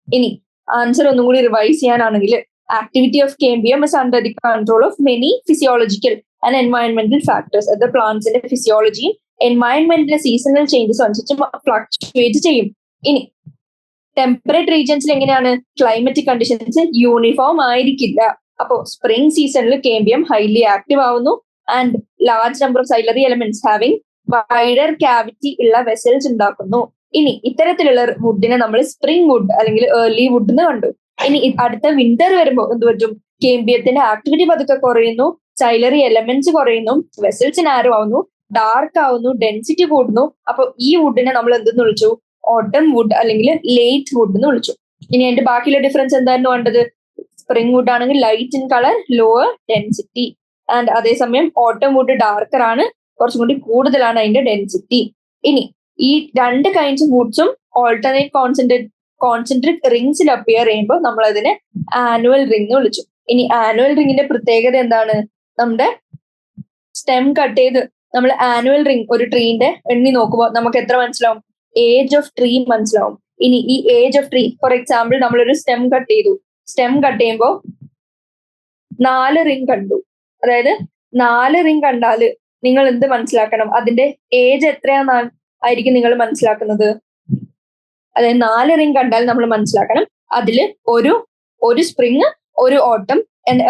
ഇനി ആൻസർ ഒന്നും കൂടി റിവൈസ് ചെയ്യാനാണെങ്കിൽ, activity of cambium is under the control of many physiological and എൻവയൺമെന്റൽ ഫാക്ടേഴ്സ്. അത് പ്ലാന്റ്സിന്റെ ഫിസിയോളജിയും എൻവയൺമെന്റിലെ സീസണൽ ചേഞ്ചസ് അനുസരിച്ച് ഫ്ലക്ച്വേറ്റ് ചെയ്യും. ഇനി ടെമ്പറേറ്റ് റീജിയൻസിൽ എങ്ങനെയാണ്, ക്ലൈമറ്റിക് കണ്ടീഷൻസ് യൂണിഫോം ആയിരിക്കില്ല. അപ്പോൾ സ്പ്രിംഗ് സീസണിൽ കേംബിയം ഹൈലി ആക്റ്റീവ് ആവുന്നു and large number of സൈലറി elements having wider cavity ഉള്ള വെസൽസ് ഉണ്ടാക്കുന്നു. ഇനി ഇത്തരത്തിലുള്ള വുഡിനെ നമ്മൾ സ്പ്രിംഗ് വുഡ് അല്ലെങ്കിൽ ഏർലി വുഡ് എന്ന് കണ്ടു. ഇനി അടുത്ത വിന്റർ വരുമ്പോൾ എന്ത് പറ്റും, കേംബിയത്തിന്റെ ആക്ടിവിറ്റി പതുക്കെ കുറയുന്നു, സൈലറി എലമെന്റ്സ് കുറയുന്നു, വെസൽസ് നാരോ ആവുന്നു, ഡാർക്ക് ആവുന്നു, ഡെൻസിറ്റി കൂടുന്നു. അപ്പൊ ഈ വുഡിനെ നമ്മൾ എന്തെന്ന് വിളിച്ചു, ഓട്ടം വുഡ് അല്ലെങ്കിൽ ലേറ്റ് വുഡ് എന്ന് വിളിച്ചു. ഇനി അതിന്റെ ബാക്കിയുള്ള ഡിഫറൻസ് എന്തായിരുന്നു കണ്ടത്, സ്പ്രിംഗ് വുഡ് ആണെങ്കിൽ light in colour, lower density, and അതേസമയം ഓട്ടം വുഡ് ഡാർക്കർ ആണ്, കുറച്ചും കൂടി കൂടുതലാണ് അതിന്റെ ഡെൻസിറ്റി. ഇനി ഈ രണ്ട് കൈൻഡ്സ് ഓഫ് വുഡ്സും ഓൾട്ടർനേറ്റ് കോൺസെൻട്രിക് റിംഗ്സിൽ അപ്പിയർ ചെയ്യുമ്പോൾ നമ്മൾ അതിനെ ആനുവൽ റിംഗ് എന്ന് വിളിച്ചു. ഇനി ആനുവൽ റിംഗിന്റെ പ്രത്യേകത എന്താണ്, നമ്മുടെ സ്റ്റെം കട്ട് ചെയ്ത് നമ്മൾ ആനുവൽ റിംഗ് ഒരു ട്രീന്റെ എണ്ണി നോക്കുമ്പോൾ നമുക്ക് എത്ര മനസ്സിലാവും, ഏജ് ഓഫ് ട്രീ മനസ്സിലാവും. ഇനി ഈ age of tree, for example നമ്മളൊരു സ്റ്റെം കട്ട് ചെയ്തു, സ്റ്റെം കട്ട് ചെയ്യുമ്പോൾ 4 റിംഗ് കണ്ടു. അതായത് 4 റിംഗ് കണ്ടാല് നിങ്ങൾ എന്ത് മനസ്സിലാക്കണം, അതിന്റെ ഏജ് എത്രയാണെന്നാണ് ആയിരിക്കും നിങ്ങൾ മനസ്സിലാക്കുന്നത്. അതായത് 4 റിംഗ് കണ്ടാൽ നമ്മൾ മനസ്സിലാക്കണം അതില് ഒരു സ്പ്രിങ്, ഒരു ഓട്ടം,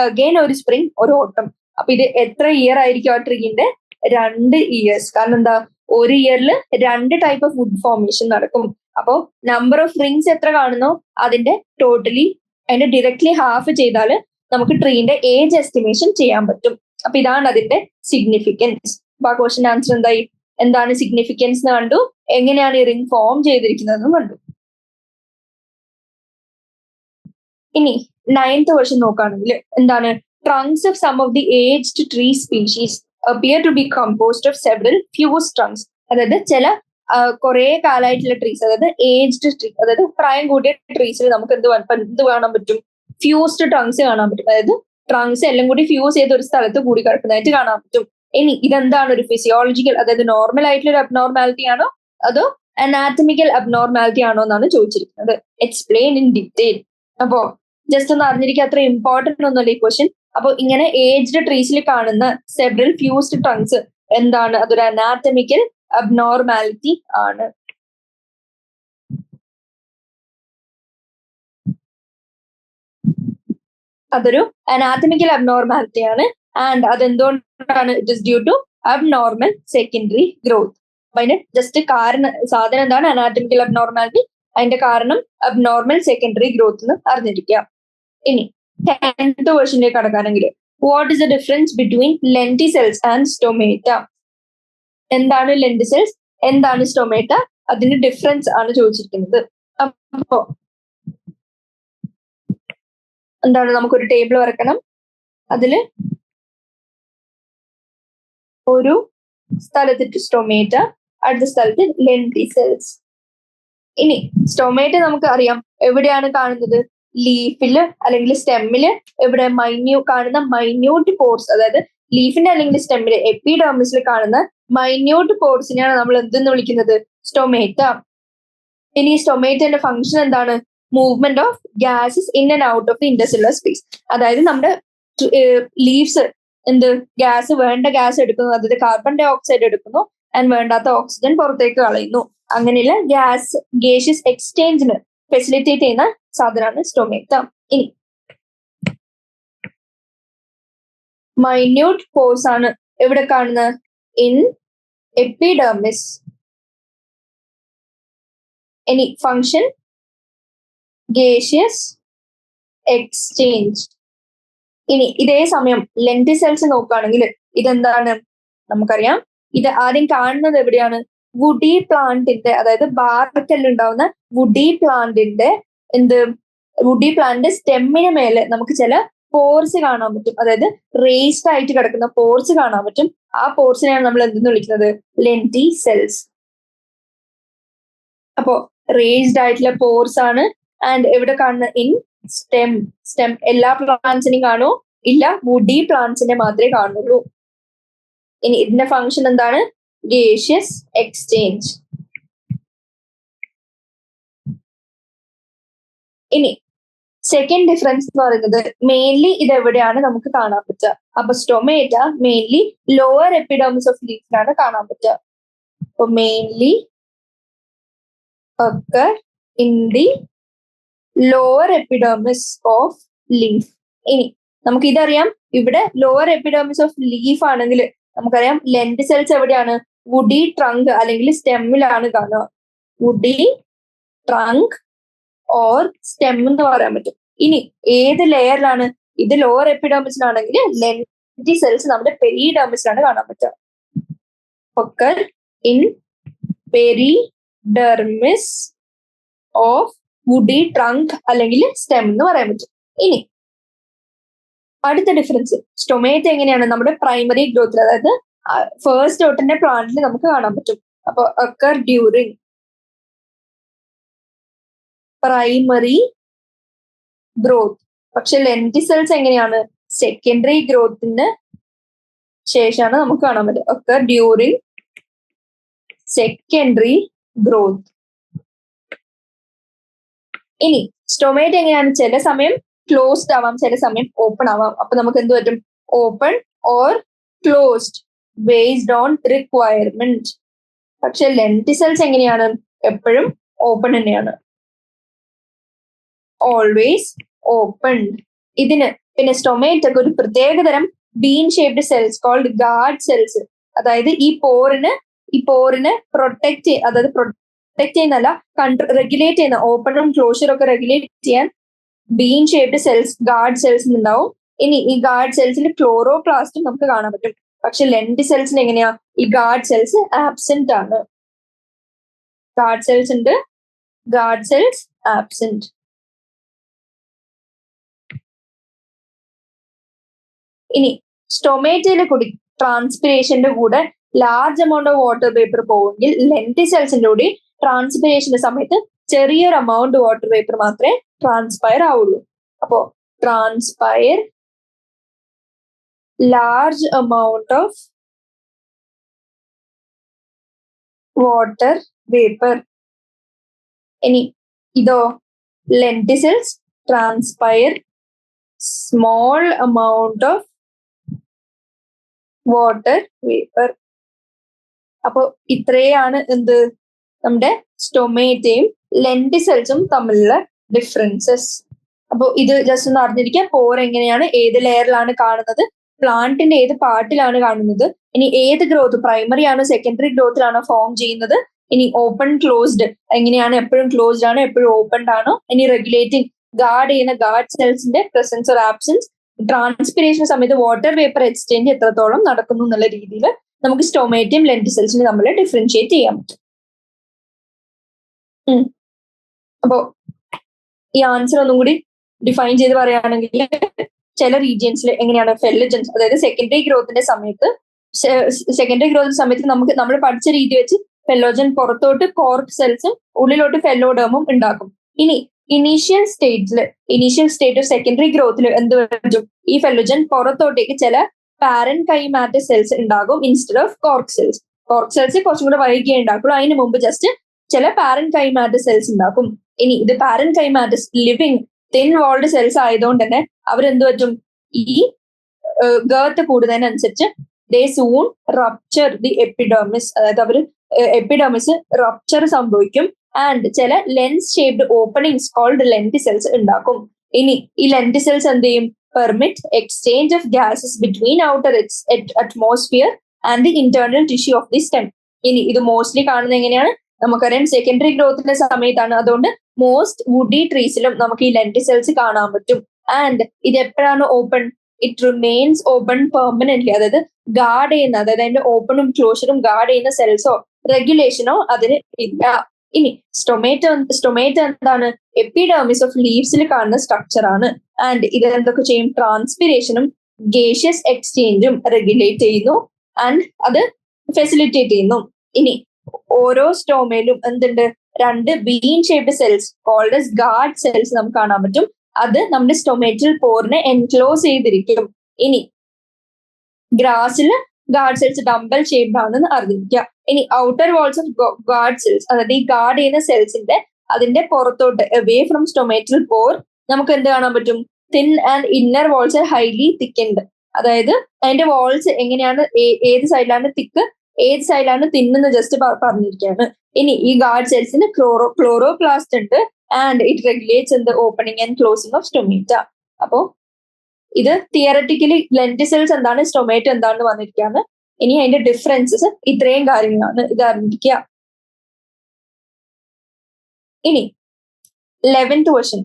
അഗെയിൻ ഒരു സ്പ്രിങ്, ഒരു ഓട്ടം. അപ്പൊ ഇത് എത്ര ഇയർ ആയിരിക്കും ആ ട്രീന്റെ, 2 ഇയേഴ്സ്. കാരണം എന്താ, ഒരു ഇയറിൽ 2 ടൈപ്പ് ഓഫ് വുഡ് ഫോർമേഷൻ നടക്കും. അപ്പോ നമ്പർ ഓഫ് റിംഗ്സ് എത്ര കാണുന്നോ അതിന്റെ ടോട്ടലി അതിന്റെ ഡയറക്ട്ലി ഹാഫ് ചെയ്താൽ നമുക്ക് ട്രീന്റെ ഏജ് എസ്റ്റിമേഷൻ ചെയ്യാൻ പറ്റും. അപ്പൊ ഇതാണ് അതിന്റെ സിഗ്നിഫിക്കൻസ്. അപ്പൊ ആ ക്വസ്റ്റ്യൻ ആൻസർ എന്തായി, എന്താണ് സിഗ്നിഫിക്കൻസ് എന്ന് കണ്ടു, എങ്ങനെയാണ് ഈ റിംഗ് ഫോം ചെയ്തിരിക്കുന്നതെന്നും കണ്ടു. ഇനി 9th ക്വസ്റ്റ്യൻ നോക്കുകയാണെങ്കിൽ എന്താണ്, trunks of some of the aged tree species appear to be composed of several fused trunks. അതായത് ചില കുറെ കാലമായിട്ടുള്ള ട്രീസ്, അതായത് ഏജ്ഡ് ട്രീ, അതായത് പ്രായം കൂടിയ ട്രീസിൽ നമുക്ക് എന്ത് കാണാൻ പറ്റും, ഫ്യൂസ്ഡ് ട്രങ്ക്സ് കാണാൻ പറ്റും. അതായത് ട്രങ്ക്സ് എല്ലാം കൂടി ഫ്യൂസ് ചെയ്ത് ഒരു സ്ഥലത്ത് കൂടി കിടക്കുന്നതായിട്ട് കാണാൻ പറ്റും. ഇനി ഇതെന്താണ്, ഒരു ഫിസിയോളജിക്കൽ, അതായത് നോർമൽ ആയിട്ടുള്ള ഒരു അബ്നോർമാലിറ്റി ആണോ അതോ അനാറ്റമിക്കൽ അബ്നോർമാലിറ്റി ആണോ എന്നാണ് ചോദിച്ചിരിക്കുന്നത്. Explain in detail. അപ്പോ ജസ്റ്റ് ഒന്ന് അറിഞ്ഞിരിക്കുക, അത്ര ഇമ്പോർട്ടന്റ് ഒന്നുമല്ല ഈ ക്വസ്റ്റ്യൻ. അപ്പൊ ഇങ്ങനെ ഏജ്ഡ് ട്രീസിൽ കാണുന്ന സെവറൽ ഫ്യൂസ്ഡ് ട്രങ്ക്സ് എന്താണ്, അതൊരു അനാറ്റമിക്കൽ അബ്നോർമാലിറ്റി ആണ്. അതൊരു അനാറ്റമിക്കൽ അബ്നോർമാലിറ്റി ആണ്. ആൻഡ് അതെന്തുകൊണ്ടാണ്, it is due to abnormal secondary growth. അപ്പൊ അതിന് ജസ്റ്റ് കാരണം, സാധനം എന്താണ് അനാറ്റമിക്കൽ അബ്നോർമാലിറ്റി, അതിന്റെ കാരണം അബ്നോർമൽ സെക്കൻഡറി ഗ്രോത്ത് എന്ന് അറിഞ്ഞിരിക്കുക. ഇനി 10th ക്വസ്റ്റ്യനിലേക്ക് കടക്കാണെങ്കിൽ, what is the difference between lenticels and stomata. എന്താണ് ലെന്റിസെൽസ്, എന്താണ് സ്റ്റൊമേറ്റ, അതിന്റെ ഡിഫറൻസ് ആണ് ചോദിച്ചിരിക്കുന്നത്. അപ്പോ എന്താണ്, നമുക്കൊരു ടേബിൾ വരക്കണം. അതില് ഒരു സ്ഥലത്ത് സ്റ്റൊമേറ്റ, അടുത്ത സ്ഥലത്ത് ലെന്റിസെൽസ്. ഇനി സ്റ്റൊമേറ്റ നമുക്ക് അറിയാം എവിടെയാണ് കാണുന്നത്, ലീഫില് അല്ലെങ്കിൽ സ്റ്റെമ്മില്, എവിടെ കാണുന്ന മൈന്യൂട്ട് പോർസ്, അതായത് ലീഫിന്റെ അല്ലെങ്കിൽ സ്റ്റെമ്മില് എപ്പിഡെർമിസിൽ കാണുന്ന മൈന്യൂട്ട് പോർസിനെയാണ് നമ്മൾ എന്തെന്ന് വിളിക്കുന്നത്, സ്റ്റൊമേറ്റ. ഇനി സ്റ്റൊമേറ്റന്റെ ഫംഗ്ഷൻ എന്താണ്, movement of gases in and out of the intercellular space. അതായത് നമ്മുടെ ലീവ്സ് ഗ്യാസ്, വേണ്ട ഗ്യാസ് എടുക്കുന്നു, അതായത് കാർബൺ ഡൈ ഓക്സൈഡ് എടുക്കുന്നു, ആൻഡ് വേണ്ടാത്ത ഓക്സിജൻ പുറത്തേക്ക് കളയുന്നു. അങ്ങനെയുള്ള ഗേഷ്യസ് എക്സ്ചേഞ്ചിന് ഫെസിലിറ്റേറ്റ് ചെയ്യുന്ന സാധനമാണ് സ്റ്റൊമേറ്റ. ഇനി മൈന്യൂട്ട് പോർസ് ആണ് എവിടെ കാണുന്നത്, ഇൻ എപ്പിഡെർമിസ്. ഇനി ഫംഗ്ഷൻ ഗേഷ്യസ് എക്സ്ചേഞ്ച്. ഇനി ഇതേ സമയം ലെന്റിസെൽസ് നോക്കുകയാണെങ്കിൽ ഇതെന്താണ്, നമുക്കറിയാം ഇത് ആദ്യം കാണുന്നത് എവിടെയാണ്, വുഡി പ്ലാന്റിന്റെ, അതായത് ബാർക്കെല്ലാം ഉണ്ടാവുന്ന വുഡി പ്ലാന്റിന്റെ വുഡി പ്ലാന്റിന്റെ സ്റ്റെമ്മിന് മേലെ നമുക്ക് ചില പോർസ് കാണാൻ പറ്റും, അതായത് റേസ്ഡ് ആയിട്ട് കിടക്കുന്ന പോർസ് കാണാൻ പറ്റും. ആ പോർസിനെയാണ് നമ്മൾ എന്തെന്ന് വിളിക്കുന്നത്? ലെന്റിസെൽസ്. അപ്പോ റേസ്ഡ് ആയിട്ടുള്ള പോർസ് ആണ്. ആൻഡ് എവിടെ കാണുന്ന? In stem. സ്റ്റെം എല്ലാ പ്ലാന്റ്സിനും കാണൂ? ഇല്ല, വുഡി പ്ലാന്റ്സിനെ മാത്രമേ കാണുള്ളൂ. ഇനി ഇതിന്റെ ഫംഗ്ഷൻ എന്താണ്? Gaseous exchange. ഇനി സെക്കൻഡ് ഡിഫറൻസ് എന്ന് പറയുന്നത് മെയിൻലി ഇത് എവിടെയാണ് നമുക്ക് കാണാൻ പറ്റുക? അപ്പൊ stomata mainly lower epidermis of ലീഫിലാണ് കാണാൻ പറ്റുക. അപ്പൊ mainly occur in the lower epidermis of leaf. ഇനി നമുക്ക് ഇതറിയാം, ഇവിടെ ലോവർ എപ്പിഡെർമിസ് ഓഫ് ലീഫ് ആണെങ്കിൽ നമുക്കറിയാം ലെന്റിസെൽസ് എവിടെയാണ്? വുഡി ട്രങ്ക് അല്ലെങ്കിൽ സ്റ്റെമ്മിലാണ് കാണുക. വുഡി ട്രങ്ക് ഓർ സ്റ്റെം എന്ന് പറയാൻ പറ്റും. ഇനി ഏത് ലെയറിലാണ്? ഇത് ലോവർ എപ്പിഡെർമിസിലാണെങ്കിൽ ലെന്റിസെൽസ് നമ്മുടെ പെരിഡെർമിസിലാണ് കാണാൻ പറ്റുക. occur in peridermis of woody trunk അല്ലെങ്കിൽ സ്റ്റെം എന്ന് പറയാൻ പറ്റും. ഇനി അടുത്ത ഡിഫറൻസ്, സ്റ്റൊമേറ്റ എങ്ങനെയാണ് നമ്മുടെ പ്രൈമറി ഗ്രോത്തിൽ, അതായത് ഫസ്റ്റ് തൊട്ടിന്റെ പ്ലാന്റിൽ നമുക്ക് കാണാൻ പറ്റും. അപ്പൊ occur during പ്രൈമറി ഗ്രോത്ത്. പക്ഷെ ലെന്റിസെൽസ് എങ്ങനെയാണ്? സെക്കൻഡറി ഗ്രോത്തിന് ശേഷമാണ് നമുക്ക് കാണാൻ പറ്റും. occur during secondary growth. ഇനി സ്റ്റൊമേറ്റ എങ്ങനെയാണ്? ചില സമയം ക്ലോസ്ഡ് ആവാം, ചില സമയം ഓപ്പൺ ആവാം. അപ്പൊ നമുക്ക് എന്ത് പറ്റും? Open or closed based on requirement. പക്ഷെ ലെന്റിസെൽസ് എങ്ങനെയാണ്? എപ്പോഴും ഓപ്പൺ തന്നെയാണ്, ഓൾവേസ് ഓപ്പൺ. ഇതിന് പിന്നെ സ്റ്റൊമേറ്റക്ക് ഒരു പ്രത്യേകതരം bean shaped cells called guard cells, അതായത് ഈ പോറിനെ പ്രൊട്ടക്ട്, അതായത് പ്രൊട്ടക്ട് ചെയ്യുന്നല്ല, റെഗുലേറ്റ് ചെയ്യുന്ന, ഓപ്പണും ക്ലോഷറും ഒക്കെ റെഗുലേറ്റ് ചെയ്യാൻ bean shaped cells, guard cells ഉണ്ടാവും. ഇനി ഈ ഗാർഡ് സെൽസിൽ ക്ലോറോപ്ലാസ്റ്റും നമുക്ക് കാണാൻ പറ്റും. പക്ഷെ ലെന്റിസെൽസിന് എങ്ങനെയാ? ഈ ഗാർഡ് സെൽസ് ആബ്സെന്റ് ആണ്. ഗാർഡ് സെൽസ് ഉണ്ട്, ഗാർഡ് സെൽസ് ആബ്സെന്റ്. ഇനി സ്റ്റൊമേറ്റയിൽ കൂടി ട്രാൻസ്പിറേഷന്റെ കൂടെ large amount of water vapour പോവുമെങ്കിൽ ലെന്റിസെൽസിന്റെ കൂടി ട്രാൻസ്പിറേഷന്റെ സമയത്ത് ചെറിയൊരു എമൗണ്ട് വാട്ടർ വേപ്പർ മാത്രമേ ട്രാൻസ്പയർ ആവുള്ളൂ. അപ്പോ transpire large amount of water vapour. ഇനി ഇതോ? Lenticels transpire small amount of water vapour. അപ്പൊ ഇത്രയാണ് എന്ത്? നമ്മുടെ സ്റ്റൊമേറ്റയും ലെന്റിസെൽസും തമ്മിലുള്ള ഡിഫറൻസസ്. അപ്പോൾ ഇത് ജസ്റ്റ് ഒന്ന് അറിഞ്ഞിരിക്കുക. പോർ എങ്ങനെയാണ്, ഏത് ലെയറിലാണ് കാണുന്നത്, പ്ലാന്റിന്റെ ഏത് പാർട്ടിലാണ് കാണുന്നത്, ഇനി ഏത് ഗ്രോത്ത്, പ്രൈമറി ആണോ സെക്കൻഡറി ഗ്രോത്തിലാണോ ഫോം ചെയ്യുന്നത്, ഇനി ഓപ്പൺ ക്ലോസ്ഡ് എങ്ങനെയാണ്, എപ്പോഴും ക്ലോസ്ഡ് ആണോ എപ്പോഴും ഓപ്പൺഡ് ആണോ, ഇനി റെഗുലേറ്റിംഗ് ഗാർഡ് ചെയ്യുന്ന ഗാർഡ് സെൽസിന്റെ പ്രസൻസ് ഓർ ആബ്സെൻസ്, ട്രാൻസ്പിറേഷൻ സമയത്ത് വാട്ടർ വേപ്പർ എക്സ്ചേഞ്ച് എത്രത്തോളം നടക്കുന്നു എന്നുള്ള രീതിയിൽ നമുക്ക് സ്റ്റൊമേറ്റയും ലെന്റിസെൽസിനെ തമ്മിൽ ഡിഫറൻഷിയേറ്റ് ചെയ്യാൻ പറ്റും. അപ്പോ ഈ ആൻസർ ഒന്നും കൂടി ഡിഫൈൻ ചെയ്ത് പറയുകയാണെങ്കിൽ ചില റീജിയൻസിൽ എങ്ങനെയാണ് ഫെല്ലജൻസ്, അതായത് സെക്കൻഡറി ഗ്രോത്തിന്റെ സമയത്ത് നമുക്ക് നമ്മൾ പഠിച്ച രീതി വെച്ച് ഫെല്ലോജൻ പുറത്തോട്ട് കോർക്ക് സെൽസും ഉള്ളിലോട്ട് ഫെല്ലോഡേമും ഉണ്ടാക്കും. ഇനി ഇനീഷ്യൽ സ്റ്റേറ്റ് ഓഫ് സെക്കൻഡറി ഗ്രോത്തിൽ എന്ത് പറ്റും? ഈ ഫെല്ലോജൻ പുറത്തോട്ടേക്ക് ചില പാരൻകൈമാറ്റസ് സെൽസ് ഉണ്ടാകും instead of cork cells. Cork cells കുറച്ചും കൂടെ വൈകിയേ ഉണ്ടാക്കുള്ളൂ, അതിന് മുമ്പ് ജസ്റ്റ് ചില പാരൻകൈമാറ്റസ് സെൽസ് ഉണ്ടാക്കും. ഇനി ഇത് പാരൻകൈമാറ്റസ് ലിവിങ് തിൻ വാൾഡ് സെൽസ് ആയതുകൊണ്ട് തന്നെ അവരെന്ത് പറ്റും? ഈ ഗേർത്ത് കൂടുന്നതിനനുസരിച്ച് ദേ സൂൺ റപ്ചർ ദി എപ്പിഡെർമിസ്, അതായത് അവർ എപ്പിഡെർമിസ് റപ്ചർ സംഭവിക്കും. ആൻഡ് ചില ലെൻസ് ഷേപ്ഡ് ഓപ്പണിങ്സ് കോൾഡ് ലെന്റിസെൽസ് ഉണ്ടാക്കും. ഇനി ഈ ലെന്റിസെൽസ് എന്ത് ചെയ്യും? Permit exchange of gases between outer atmosphere and the internal tissue of the stem. ഇനി ഇത് മോസ്റ്റ്ലി കാണുന്നത് എങ്ങനെയാണ്? നമുക്കറിയാം സെക്കൻഡറി ഗ്രോത്തിന്റെ സമയത്താണ്. അതുകൊണ്ട് മോസ്റ്റ് വുഡി ട്രീസിലും നമുക്ക് ഈ ലെന്റിസെൽസ് കാണാൻ പറ്റും. ആൻഡ് ഇത് എപ്പോഴാണ് open? It remains open permanently, അതായത് ഗാർഡ് ചെയ്യുന്ന, അതായത് അതിന്റെ ഓപ്പണും ക്ലോഷറും ഗാർഡ് ചെയ്യുന്ന സെൽസോ റെഗുലേഷനോ അതിന് ഇല്ല. ഇനി സ്റ്റൊമേറ്റ എന്താണ്? എപ്പിഡെർമിസ് ഓഫ് ലീവ്സിൽ കാണുന്ന സ്ട്രക്ചർ ആണ്. ആൻഡ് ഇത് എന്തൊക്കെ ചെയ്യും? ട്രാൻസ്പിരേഷനും ഗേഷ്യസ് എക്സ്ചേഞ്ചും റെഗുലേറ്റ് ചെയ്യുന്നു ആൻഡ് അത് ഫെസിലിറ്റേറ്റ് ചെയ്യുന്നു. ഇനി ഓരോ സ്റ്റോമയിലും എന്തുണ്ട്? 2 bean shaped cells called as guard cells നമുക്ക് കാണാൻ പറ്റും. അത് നമ്മുടെ സ്റ്റൊമേറ്റൽ പോറിനെ എൻക്ലോസ് ചെയ്തിരിക്കും. ഇനി ഗ്രാസിൽ ഗാർഡ് സെൽസ് ഡംബൽ ഷേപ്ഡ് ആണെന്ന് അറിഞ്ഞിരിക്കുക. ഇനി outer walls of guard cells, അതായത് ഈ ഗാർഡ് ചെയ്യുന്ന സെൽസിന്റെ അതിന്റെ പുറത്തോട്ട് അവേ ഫ്രം സ്റ്റൊമേറ്റൽ പോർ നമുക്ക് എന്ത് കാണാൻ പറ്റും? Thin and inner walls are highly thickened. അതായത് അതിന്റെ വാൾസ് എങ്ങനെയാണ്, ഏത് സൈഡിലാണ് തിക്ക്, ഏത് സൈഡിലാണ് തിന്നെന്ന് ജസ്റ്റ് പറഞ്ഞിരിക്കുകയാണ്. ഇനി ഈ ഗാർഡ് സെൽസിന് ക്ലോറോപ്ലാസ്റ്റ് ഉണ്ട് and it regulates in the opening and closing of stomata. അപ്പോ ഇത് തിയററ്റിക്കലി ലെന്റിസെൽസ് എന്താണ്, സ്റ്റൊമേറ്റോ എന്താണെന്ന് വന്നിരിക്കുകയാണ്. ഇനി അതിന്റെ ഡിഫറൻസസ് ഇത്രയും കാര്യങ്ങളാണ്, ഇത് അറിഞ്ഞിരിക്കുക. ഇനി 11th question,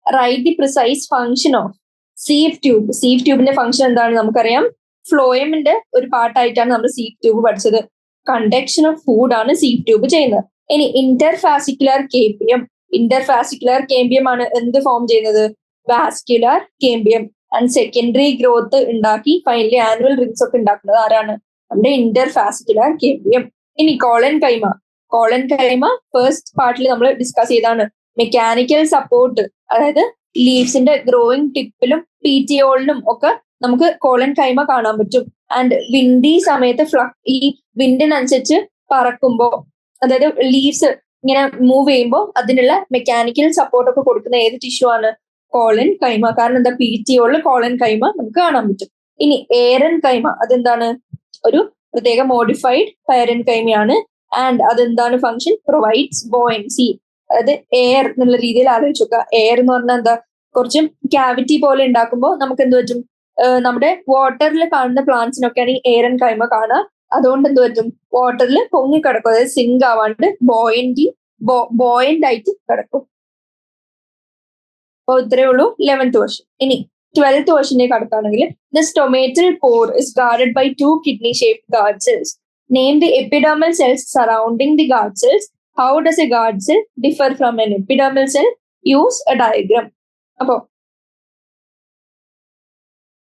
right the precise function of sieve tube. Sieve ട്യൂബിന്റെ ഫംഗ്ഷൻ എന്താണെന്ന് നമുക്കറിയാം. ഫ്ലോയമിന്റെ ഒരു പാർട്ടായിട്ടാണ് നമ്മൾ സീവ് ട്യൂബ് പഠിച്ചത്. കണ്ടക്ഷൻ ഓഫ് ഫുഡ് ആണ് സീവ് ട്യൂബ് ചെയ്യുന്നത്. ഇനി ഇന്റർഫാസിക്കുലർ കേമ്പിയം. ഇന്റർഫാസിക്കുലർ കേമ്പിയം ആണ് എന്ത് ഫോം ചെയ്യുന്നത്? Vascular cambium. And secondary growth ഉണ്ടാക്കി ഫൈനലി ആനുവൽ റിങ്സ് ഒക്കെ ഉണ്ടാക്കുന്നത് ആരാണ്? നമ്മുടെ ഇന്റർഫാസിക്കുലർ കേമ്പിയം. ഇനി കോളൻ കൈമ. കോളൻ കൈമ ഫസ്റ്റ് പാർട്ടിൽ നമ്മൾ ഡിസ്കസ് ചെയ്താണ്. മെക്കാനിക്കൽ സപ്പോർട്ട്, അതായത് ലീവ്സിന്റെ ഗ്രോയിങ് ടിപ്പിലും പീറ്റിയോളിലും ഒക്കെ നമുക്ക് കോളൻ കൈമ കാണാൻ പറ്റും. ആൻഡ് വിൻഡി സമയത്ത് ഈ വിൻഡിനനുസരിച്ച് പറക്കുമ്പോൾ, അതായത് ലീവ്സ് ഇങ്ങനെ മൂവ് ചെയ്യുമ്പോൾ അതിനുള്ള മെക്കാനിക്കൽ സപ്പോർട്ട് ഒക്കെ കൊടുക്കുന്ന ഏത് ടിഷ്യൂ ആണ്? കോളൻ കൈമ. കാരണം എന്താ? പീറ്റിയോളിൽ കോളൻ കൈമ നമുക്ക് കാണാൻ പറ്റും. ഇനി ഏരൻ കൈമ, അതെന്താണ്? ഒരു പ്രത്യേക മോഡിഫൈഡ് പൈരൻ കൈമയാണ്. ആൻഡ് അതെന്താണ് ഫംഗ്ഷൻ? Provides buoyancy. അതായത് എയർ എന്നുള്ള രീതിയിൽ ആലോചിച്ച് നോക്കുക. എയർ എന്ന് പറഞ്ഞാൽ എന്താ? കുറച്ചും ക്യാവിറ്റി പോലെ ഉണ്ടാക്കുമ്പോൾ നമുക്ക് എന്ത് പറ്റും? നമ്മുടെ വാട്ടറിൽ കാണുന്ന പ്ലാന്റ്സിനൊക്കെയാണ് ഈ ഏരൻ കൈമ കാണുക. അതുകൊണ്ട് എന്ത് പറ്റും? വാട്ടറിൽ പൊങ്ങിക്കിടക്കും, അതായത് സിങ്ക് ആവാണ്ട് ബോയിന്റ് ആയിട്ട് കിടക്കും. അപ്പോൾ ഇത്രയേ ഉള്ളൂ 11th ക്വസ്റ്റ്യൻ. ഇനി 12th ക്വസ്റ്റ്യനിലേക്ക് കടക്കുകയാണെങ്കിൽ, the stomatal pore is guarded by 2 kidney shaped guard cells. Name the epidermal cells surrounding the guard cells. How does a guard cell differ from an epidermal cell? Use a diagram. അപ്പോ